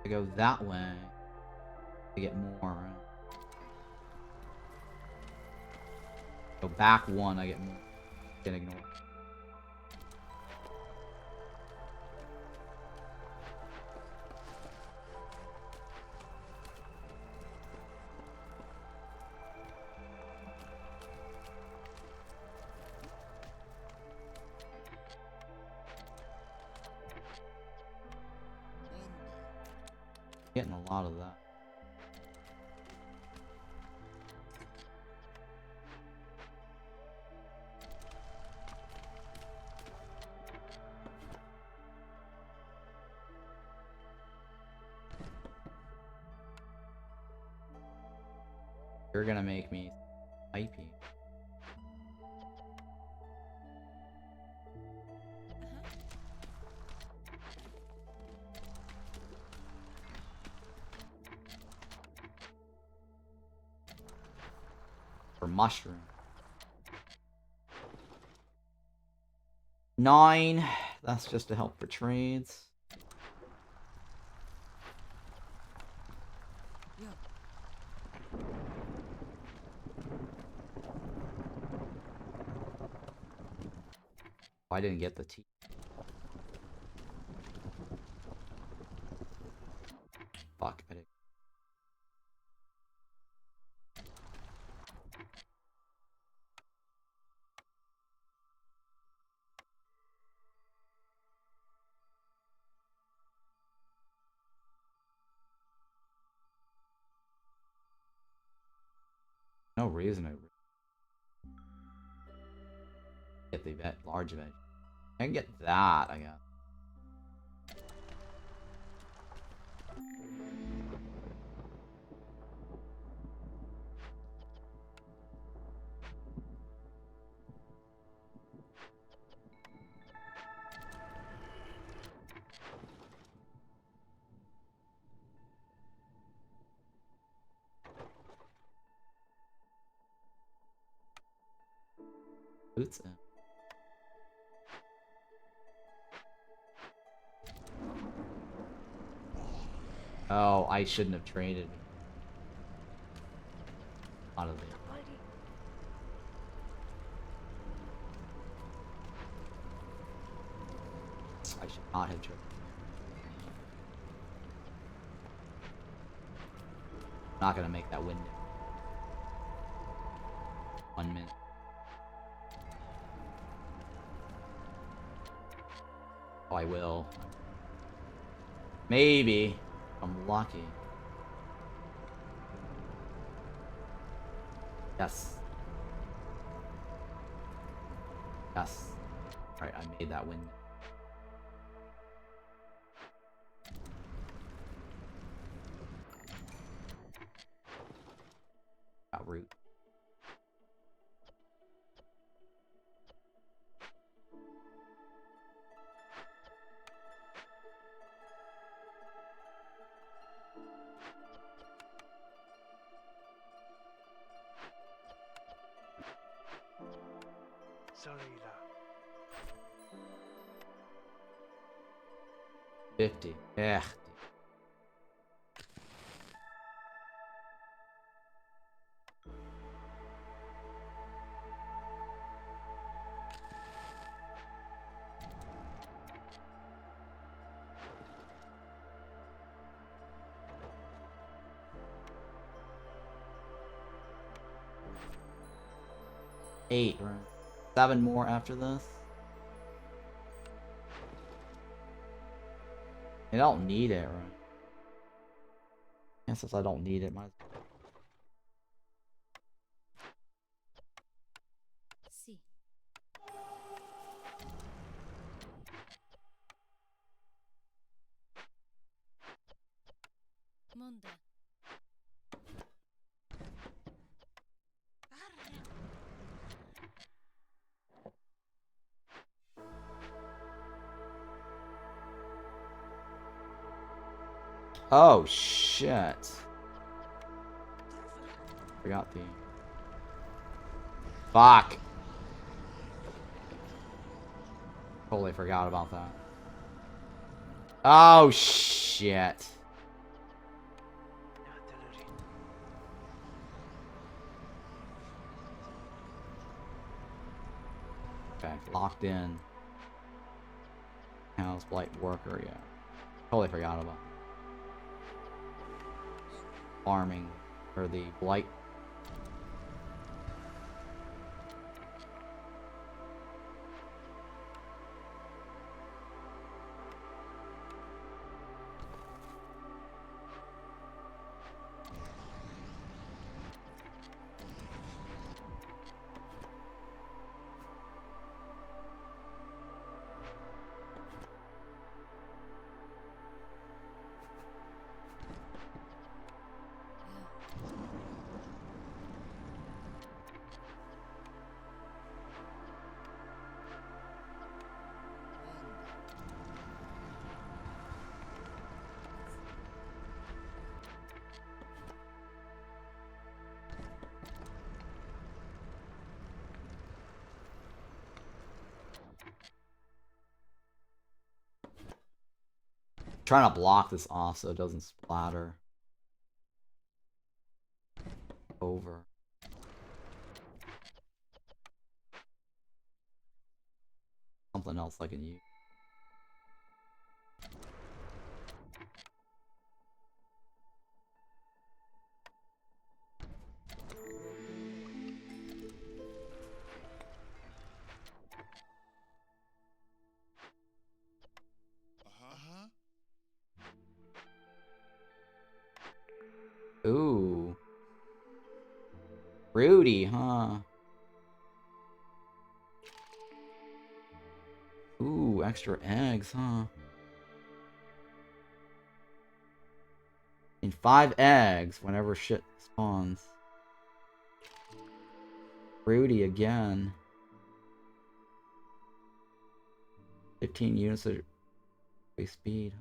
Speaker 1: I go that way. I get more, right? Go back one, I get more. Get ignored. Getting a lot of that. You're gonna make me hypey. For mushroom. 9. That's just to help for trades. Oh, I didn't get the T. Fuck, I didn't. No reason to get the event, large event. I can get that, I guess. Boots in. Oh, I shouldn't have traded. Out of it. I should not have traded. Not gonna make that window. 1 minute. Oh, I will. Maybe. I'm lucky. Yes. Yes. Alright, I made that window. $50. Yeah. 8, right? 7 more after this. I don't need it, right? And since I don't need it, might.
Speaker 3: Sì. Monda.
Speaker 1: Oh shit! Forgot the. Fuck! Totally forgot about that. Oh shit! Okay, locked in. House blight worker, yeah. Totally forgot about farming or the blight. Trying to block this off so it doesn't splatter over. Something else I can use. Ooh. Rudy, huh? Ooh, extra eggs, huh? And 5 eggs whenever shit spawns. Rudy again. 15 units of speed.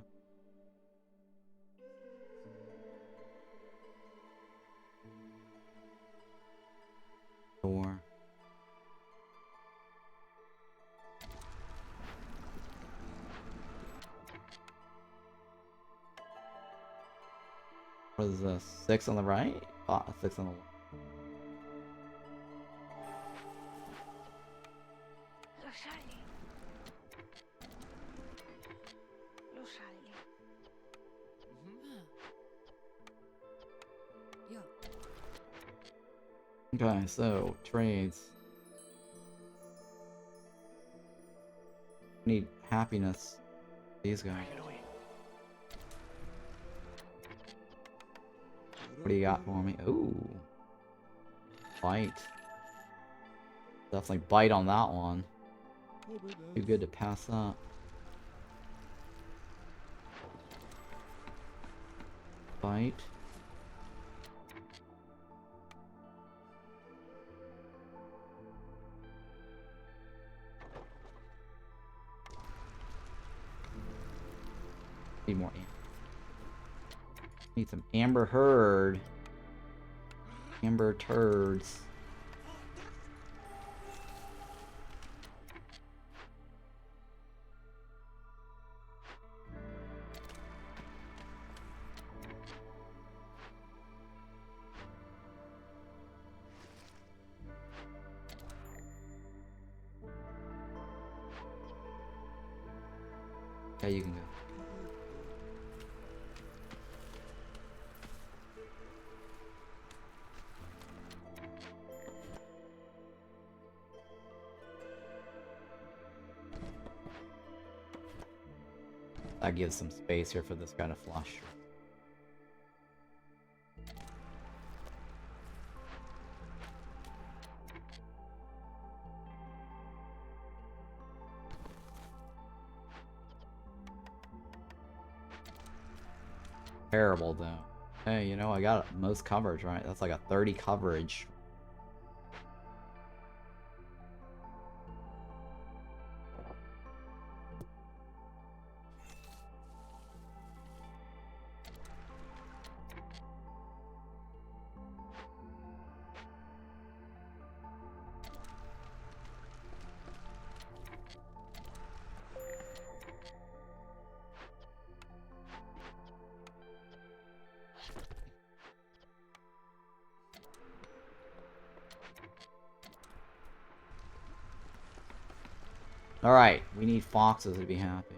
Speaker 1: 4. What is this? 6 on the right? 6 on the left. Okay, so trades. Need happiness. These guys. What do you got for me? Ooh. Bite. Definitely bite on that one. Too good to pass up. Bite. Need more amber. Need some amber herd. Amber turds. Yeah, you can go. That gives some space here for this guy to flush. Terrible though. Hey, you know, I got most coverage, right? That's like a 30 coverage. Alright, we need foxes to be happy.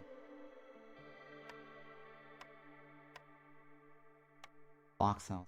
Speaker 1: Fox house.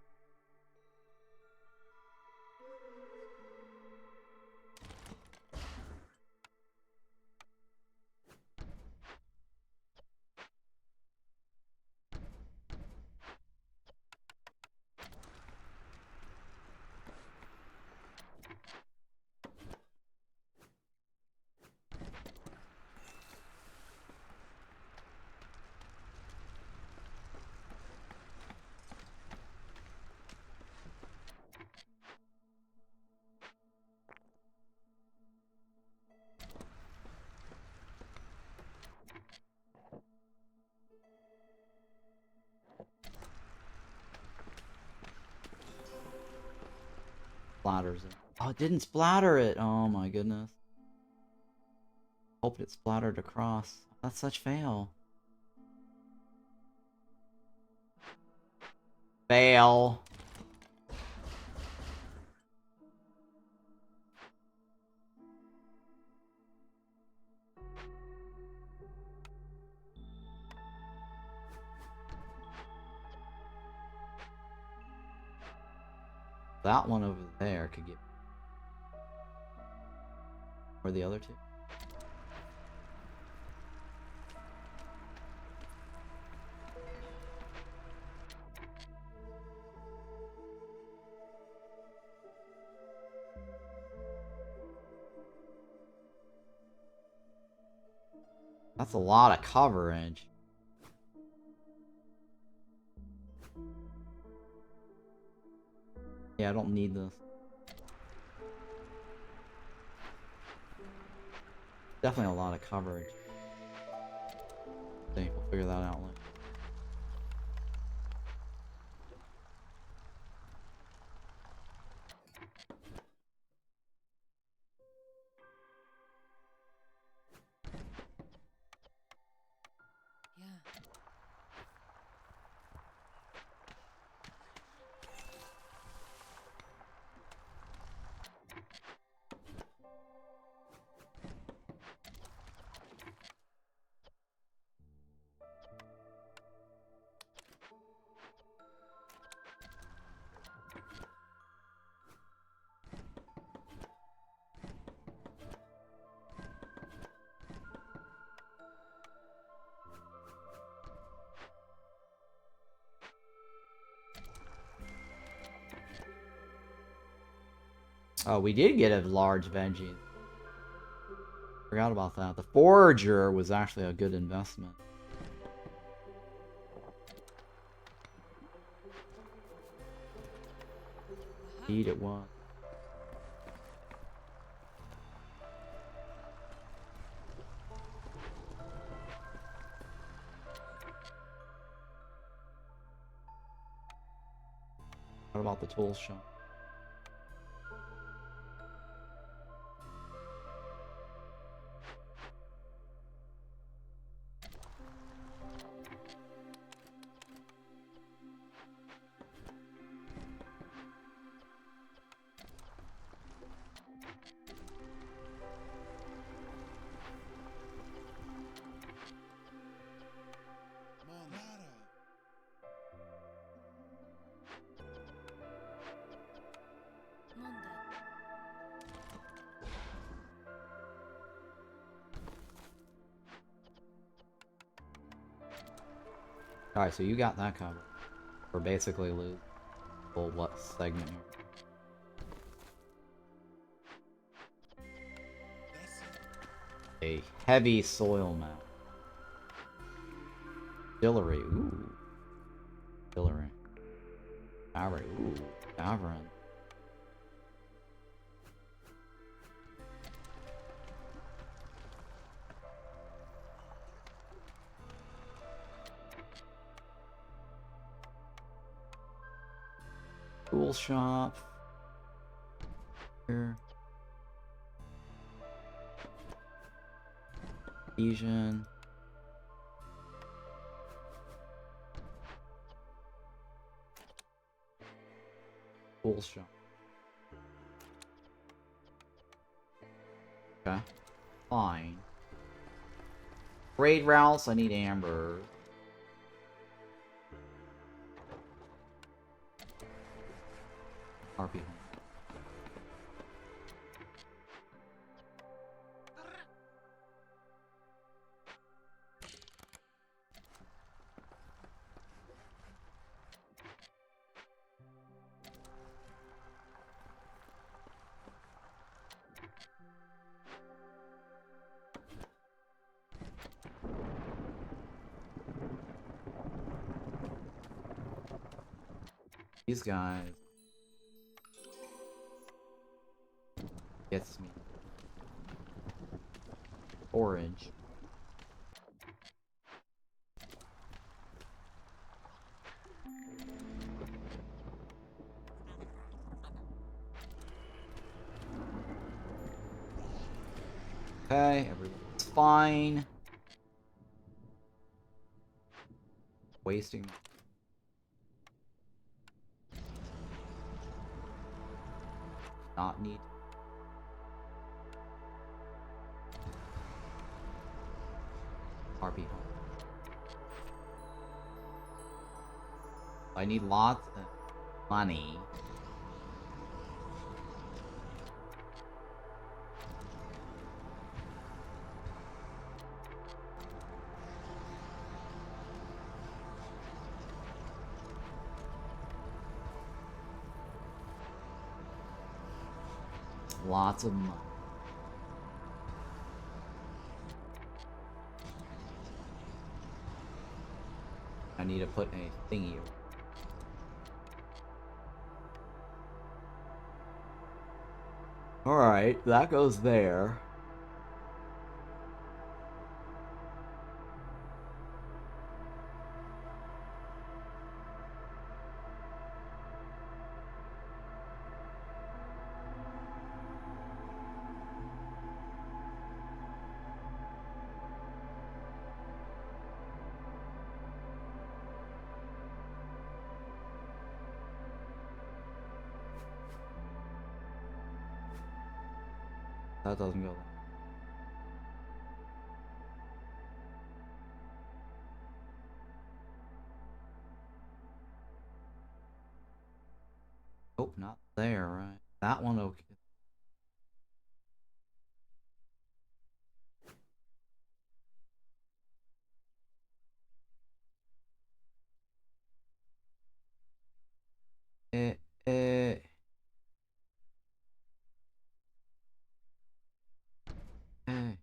Speaker 1: Splatters it. Oh, it didn't splatter it! Oh my goodness. Hope it splattered across. That's such fail. Fail. That one over there could get... Or the other two? That's a lot of coverage. Yeah, I don't need this. Definitely a lot of coverage. I think we'll figure that out later. Oh, we did get a large veggie. Forgot about that. The forager was actually a good investment. Indeed it was. What about the tool shop? Alright, so you got that covered. We're basically losing what segment here? A heavy soil map. Distillery, ooh. Distillery. Tavern, ooh. Tavern. Tool shop. Here. Asian. Tool shop. Okay. Fine. Trade routes, I need amber. RP home. These guys gets me orange. Okay, everyone's fine. Wasting. Not need. RP home. I need lots of money. Lots of money. I need to put a thingy. Alright, that goes there. That doesn't go there. Oh, not there, right? That one, okay. Eh, eh. Eh.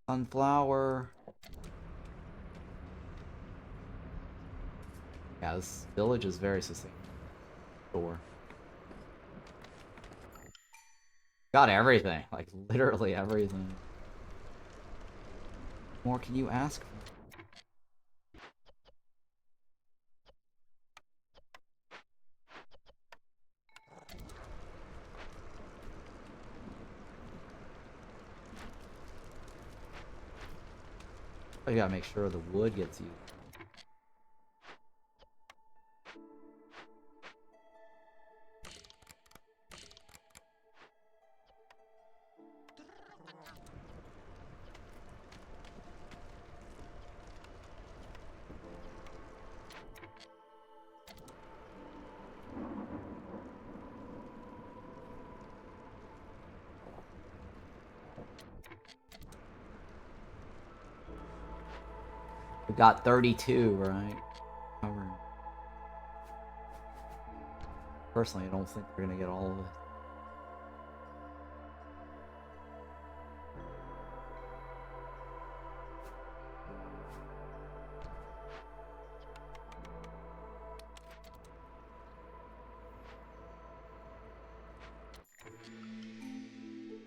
Speaker 1: Sunflower. Yeah, this village is very succinct. Sure. Got everything. Like, literally everything. More can you ask for? I gotta make sure the wood gets used. We got 32, right? Covered. Personally, I don't think we're gonna get all of it.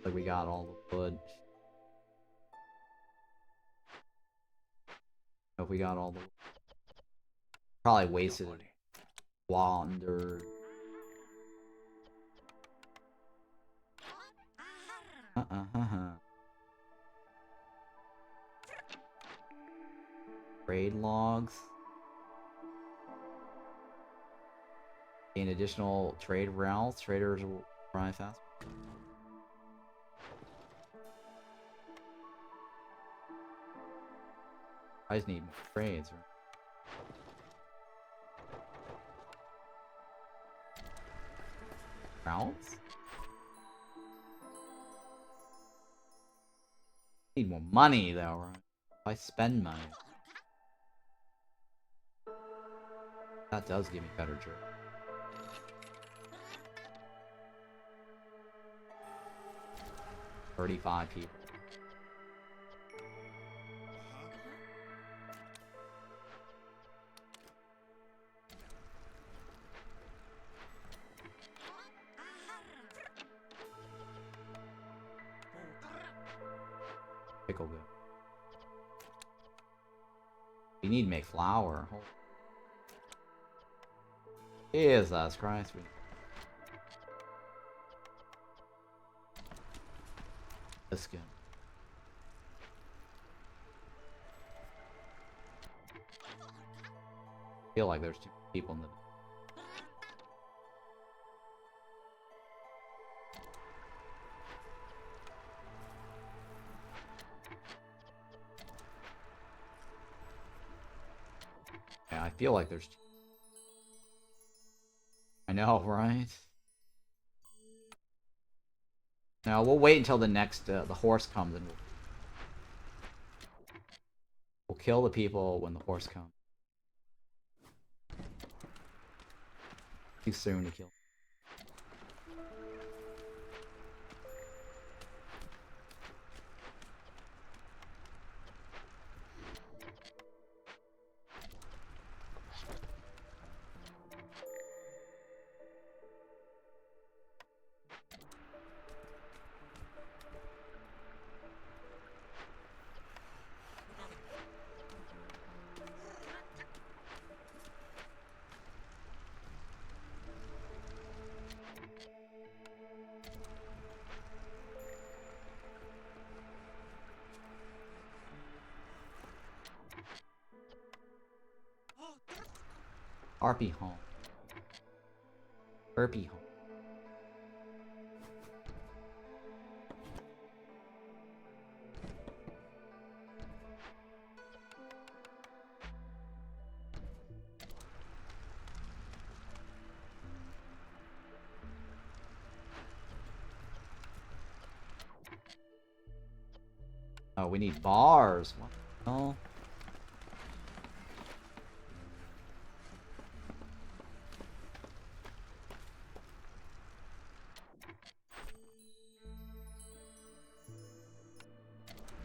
Speaker 1: Like we got all the wood. If we got all the... Probably wasted it. Wander. Trade logs. Gain additional trade routes. Traders will arrive fast. I just need more trades. Routes? Need more money though, right? If I spend money. That does give me better jerk. $35 people. Pickle good. We need to make flour. Jesus Christ. This good. I feel like there's too many people in the... Yeah, I feel like there's... I know, right? Now we'll wait until the next, the horse comes and we'll kill the people when the horse comes. Too soon to kill. RP home. RP home. Oh, we need bars. What the hell?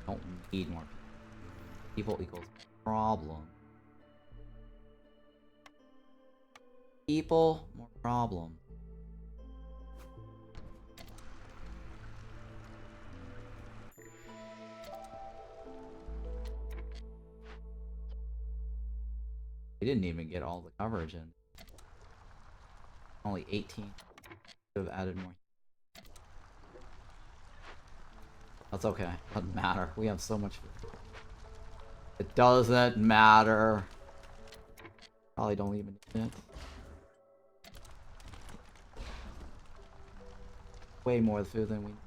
Speaker 1: Don't need more people. People equals problem. People, more problem. We didn't even get all the coverage in. Only 18. Should have added more. That's okay. Doesn't matter. We have so much food. It doesn't matter. Probably don't even need it. Way more food than we need.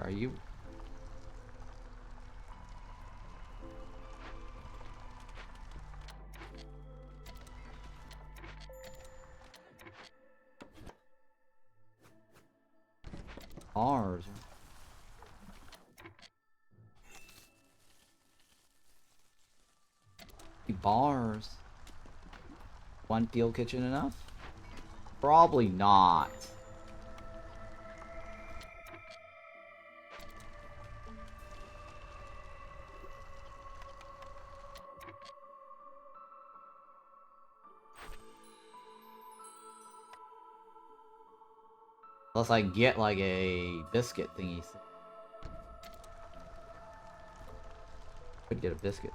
Speaker 1: Are you? Bars. Bars. One field kitchen enough? Probably not. Unless I get like a biscuit thingy. Could get a biscuit.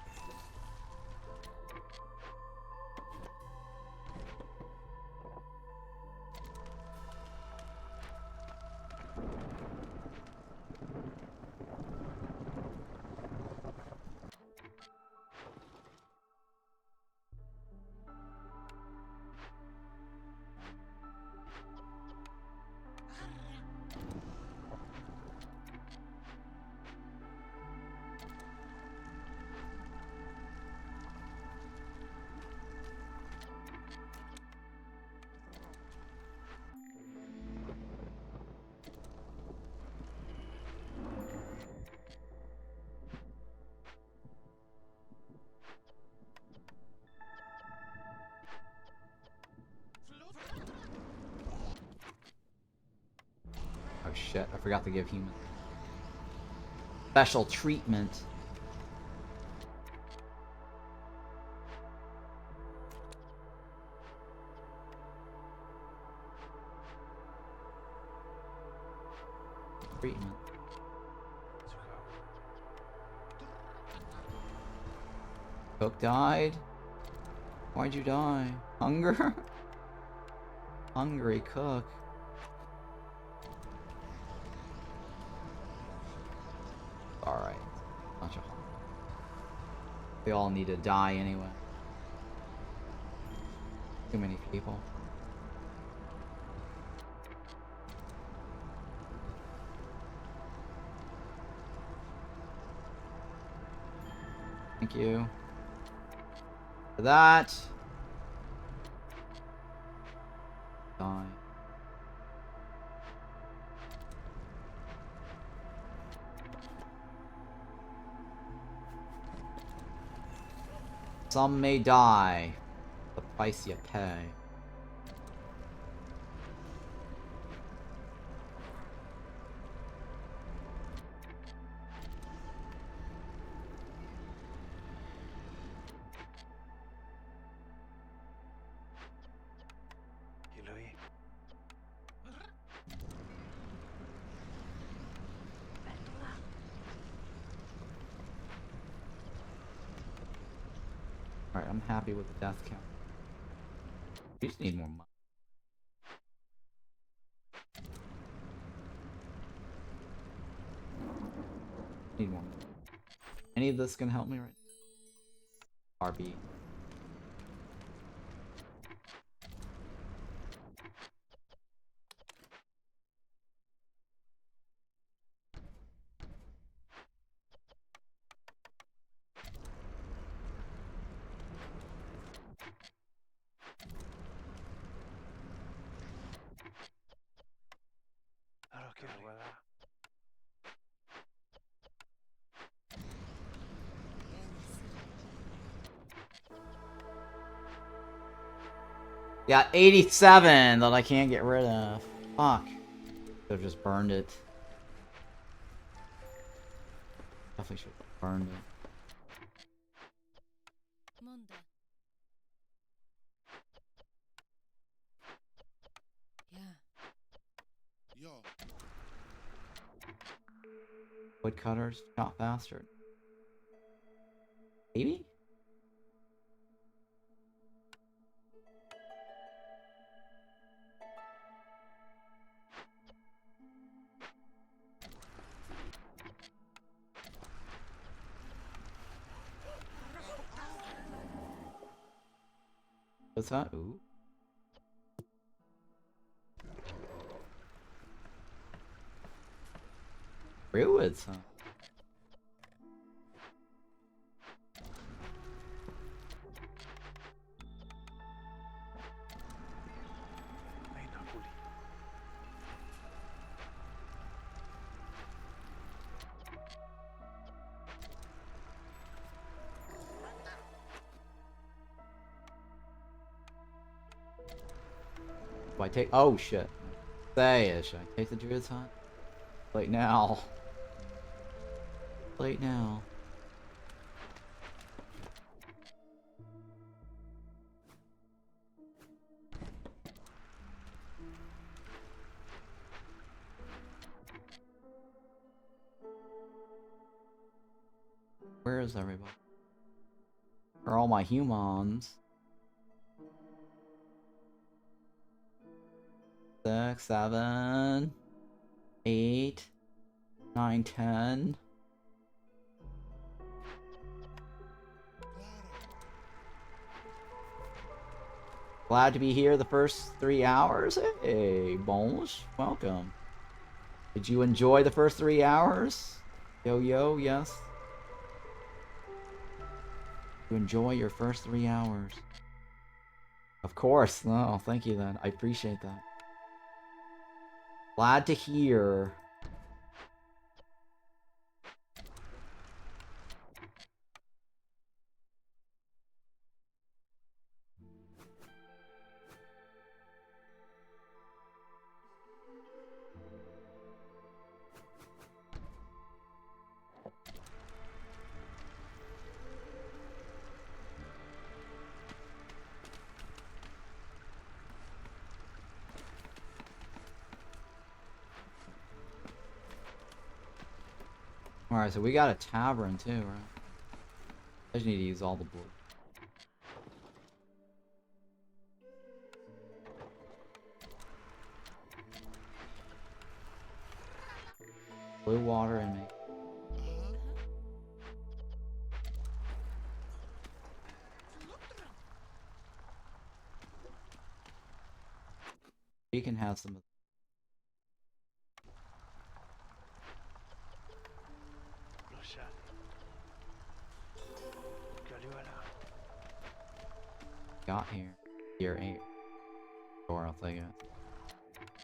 Speaker 1: Oh shit, I forgot to give human special treatment. Treatment. Cook died? Why'd you die? Hunger? Hungry cook. Alright. Bunch of hunger. They all need to die anyway. Too many people. Thank you for that. Die. Some may die. The price you pay. Alright, I'm happy with the death count. We just need more money. Need more money. Any of this gonna help me right? RB. Yeah, 87 that I can't get rid of. Fuck. Should've just burned it. Definitely should've burned it. Woodcutters, chop faster. Maybe? What's that? Ooh. Druids, huh?
Speaker 3: Ay, nahuli.
Speaker 1: Do I take? Oh shit! Say it. Should I take the Druids hunt? Late now. Late now. Where is everybody? Where are all my humans? 6, 7, 8, 9, 10. Glad to be here the first 3 hours. Hey, Bones, welcome. Did you enjoy the first 3 hours? Yo, yes. You enjoy your first 3 hours. Of course. No, thank you then. I appreciate that. Glad to hear. Alright, so we got a tavern too, right? I just need to use all the blue. Blue water and make. We can have some of.
Speaker 3: Clochard. Que lui voilà.
Speaker 1: Got here. Tier 8. Sure, I'll take it.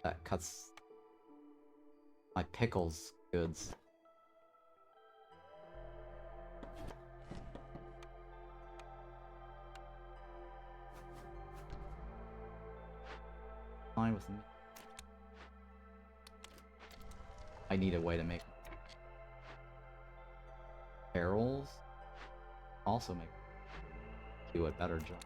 Speaker 1: That cuts my pickles goods. Fine with me. I need a way to make barrels. Also make do a better job.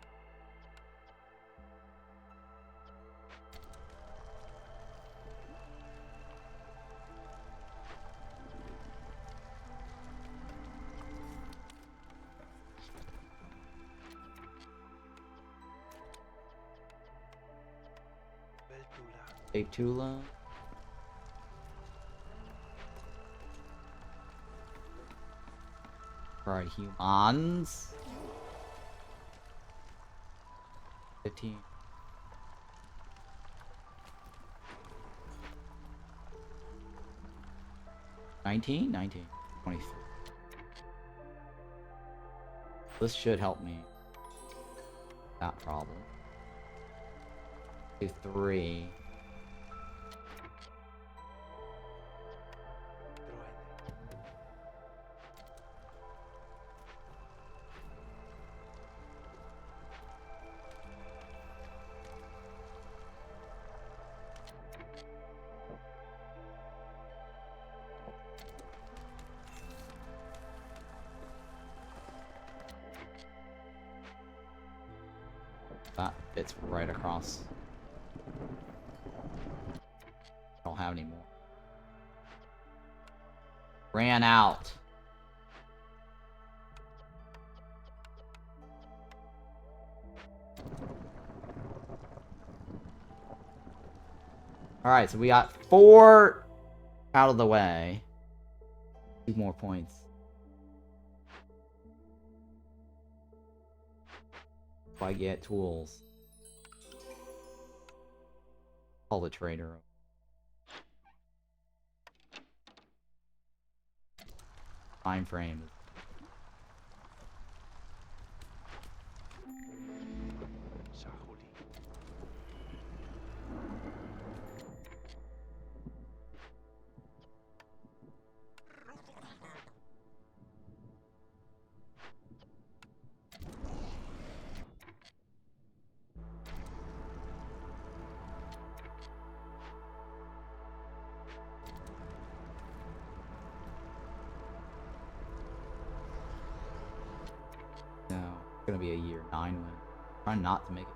Speaker 3: Belle Tula.
Speaker 1: A Tula. Alright, humans. 15. 19? 19. 23. This should help me. That problem. 2, 3. That fits right across. Don't have any more. Ran out. Alright, so we got 4 out of the way. 2 more points. If I get tools. Call the trader. time frame.
Speaker 3: Sahuli.
Speaker 1: No, it's gonna be a year 9 win. Try not to make it.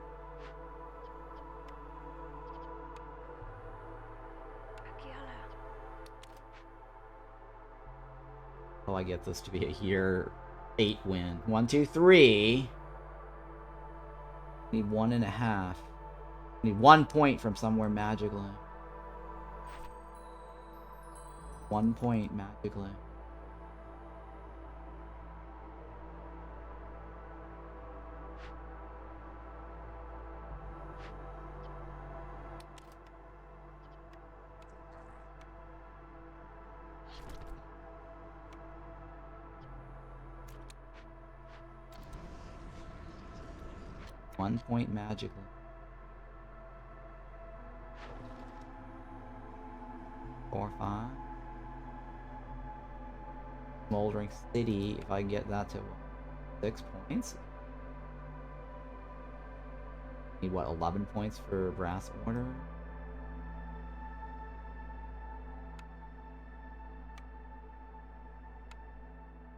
Speaker 1: Oh, I get this to be a year 8 win. 1, 2, 3. Need 1.5. Need 1 point from somewhere magically. 1 point magically. One point magically. 4, 5. Smoldering City, if I get that to 6 points. Need what, 11 points for Brass Order?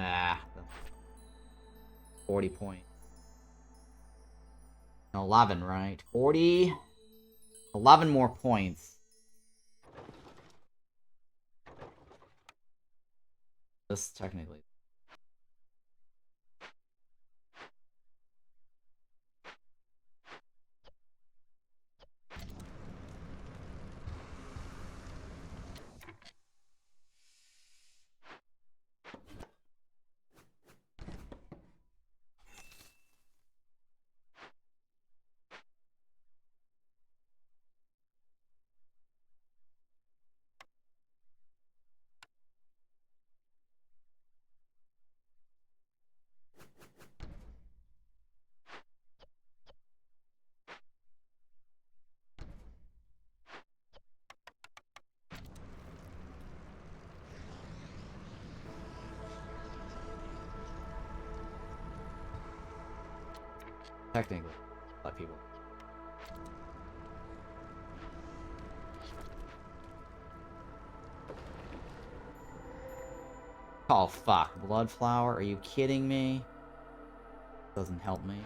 Speaker 1: Ah, 40 points. 11, right? 40. 11 more points. This technically. Technically, let people. Oh fuck, Bloodflower, are you kidding me? Doesn't help me.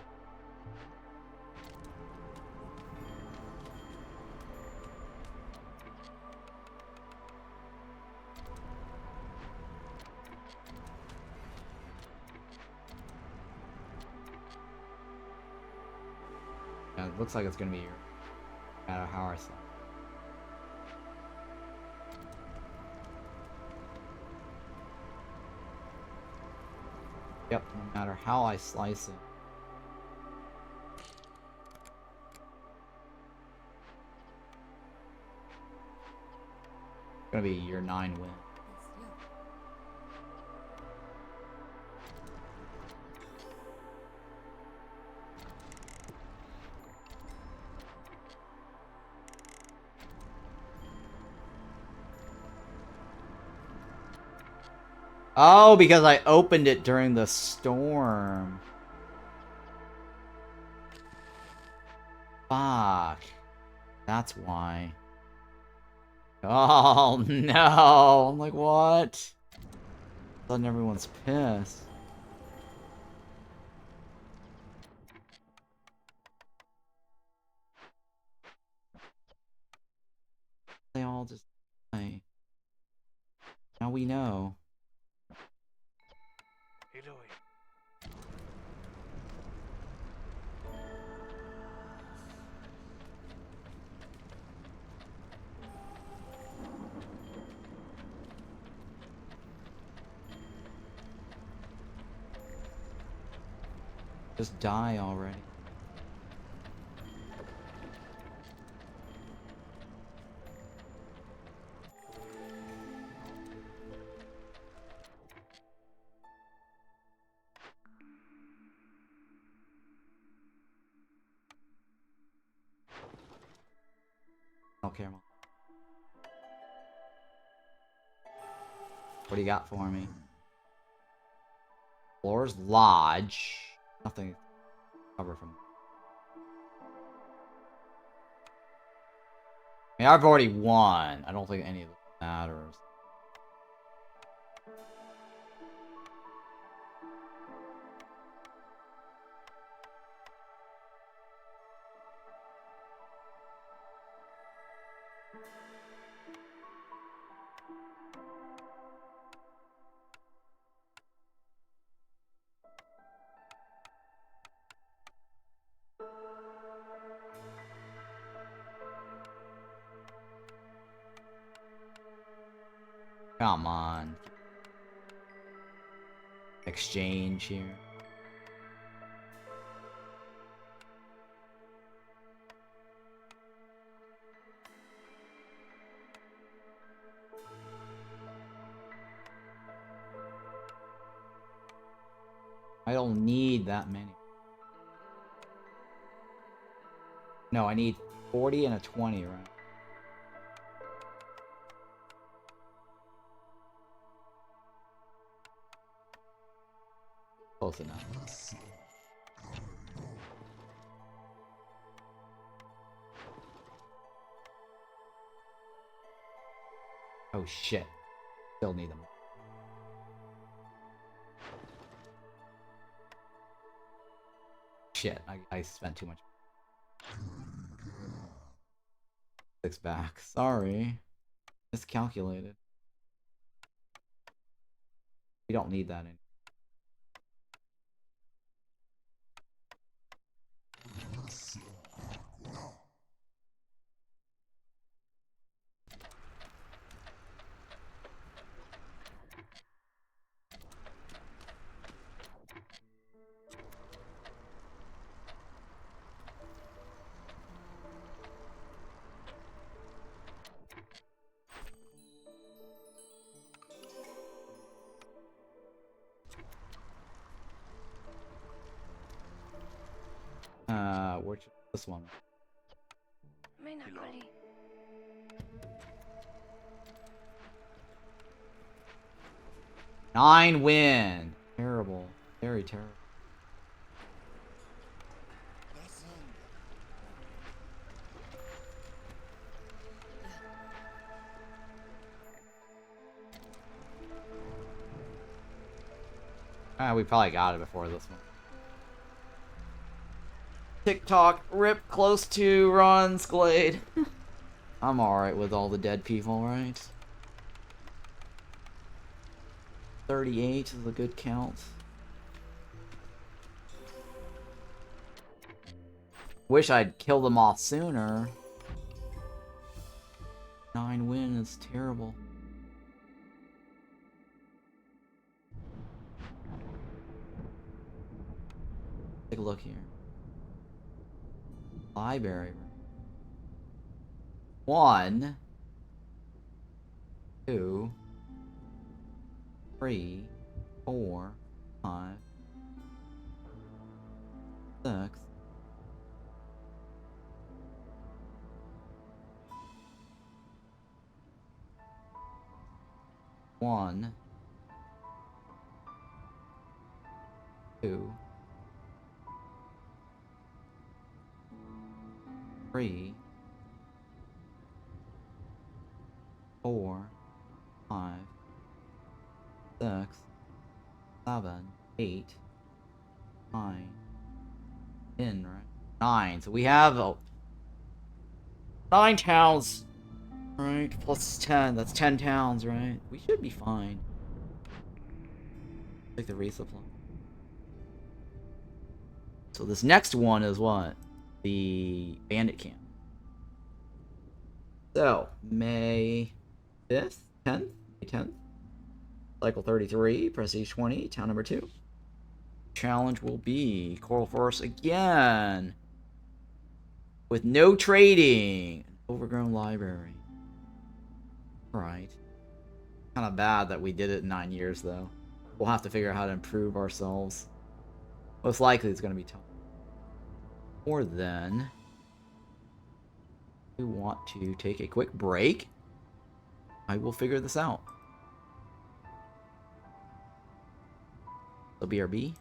Speaker 1: Yeah, it looks like it's gonna be your no matter how I slice. Yep, no matter how I slice it. It's gonna be a year 9 win. Oh, because I opened it during the storm. Fuck. That's why. Oh, no. I'm like, what? Sudden everyone's pissed. They all just die. Now we know.
Speaker 3: Eloy.
Speaker 1: Just die already. Okay. What do you got for me? Floor's Lodge. Nothing to cover from. I mean, I've already won. I don't think any of this matters. Come on. Exchange here. I don't need that many. No, I need 40 and a 20, right? Close enough. Oh shit. Still need them. Shit, I spent too much. 6 back. Sorry. Miscalculated. We don't need that in. Which this one?
Speaker 3: Hello.
Speaker 1: 9 win. Terrible. Very terrible. We probably got it before this one. TikTok, rip close to runs, Glade. I'm alright with all the dead people, right? 38 is a good count. Wish I'd killed them off sooner. 9 win is terrible. Take a look here. Library. 1, 2, 3, 4, 5, 6. 1, 2, 3, 4, 5, 6, 7, 8, 9, 10, right? 9. So we have 9 towns, right? Plus 10. That's 10 towns, right? We should be fine. Take the resupply. So this next one is what? The bandit camp. So, May 5th, 10th, May 10th. Cycle 33, prestige 20, town number 2. Challenge will be Coral Forest again. With no trading. Overgrown library. Alright. Kind of bad that we did it in 9 years, though. We'll have to figure out how to improve ourselves. Most likely it's going to be tough. Or then... want to take a quick break. I will figure this out. So BRB.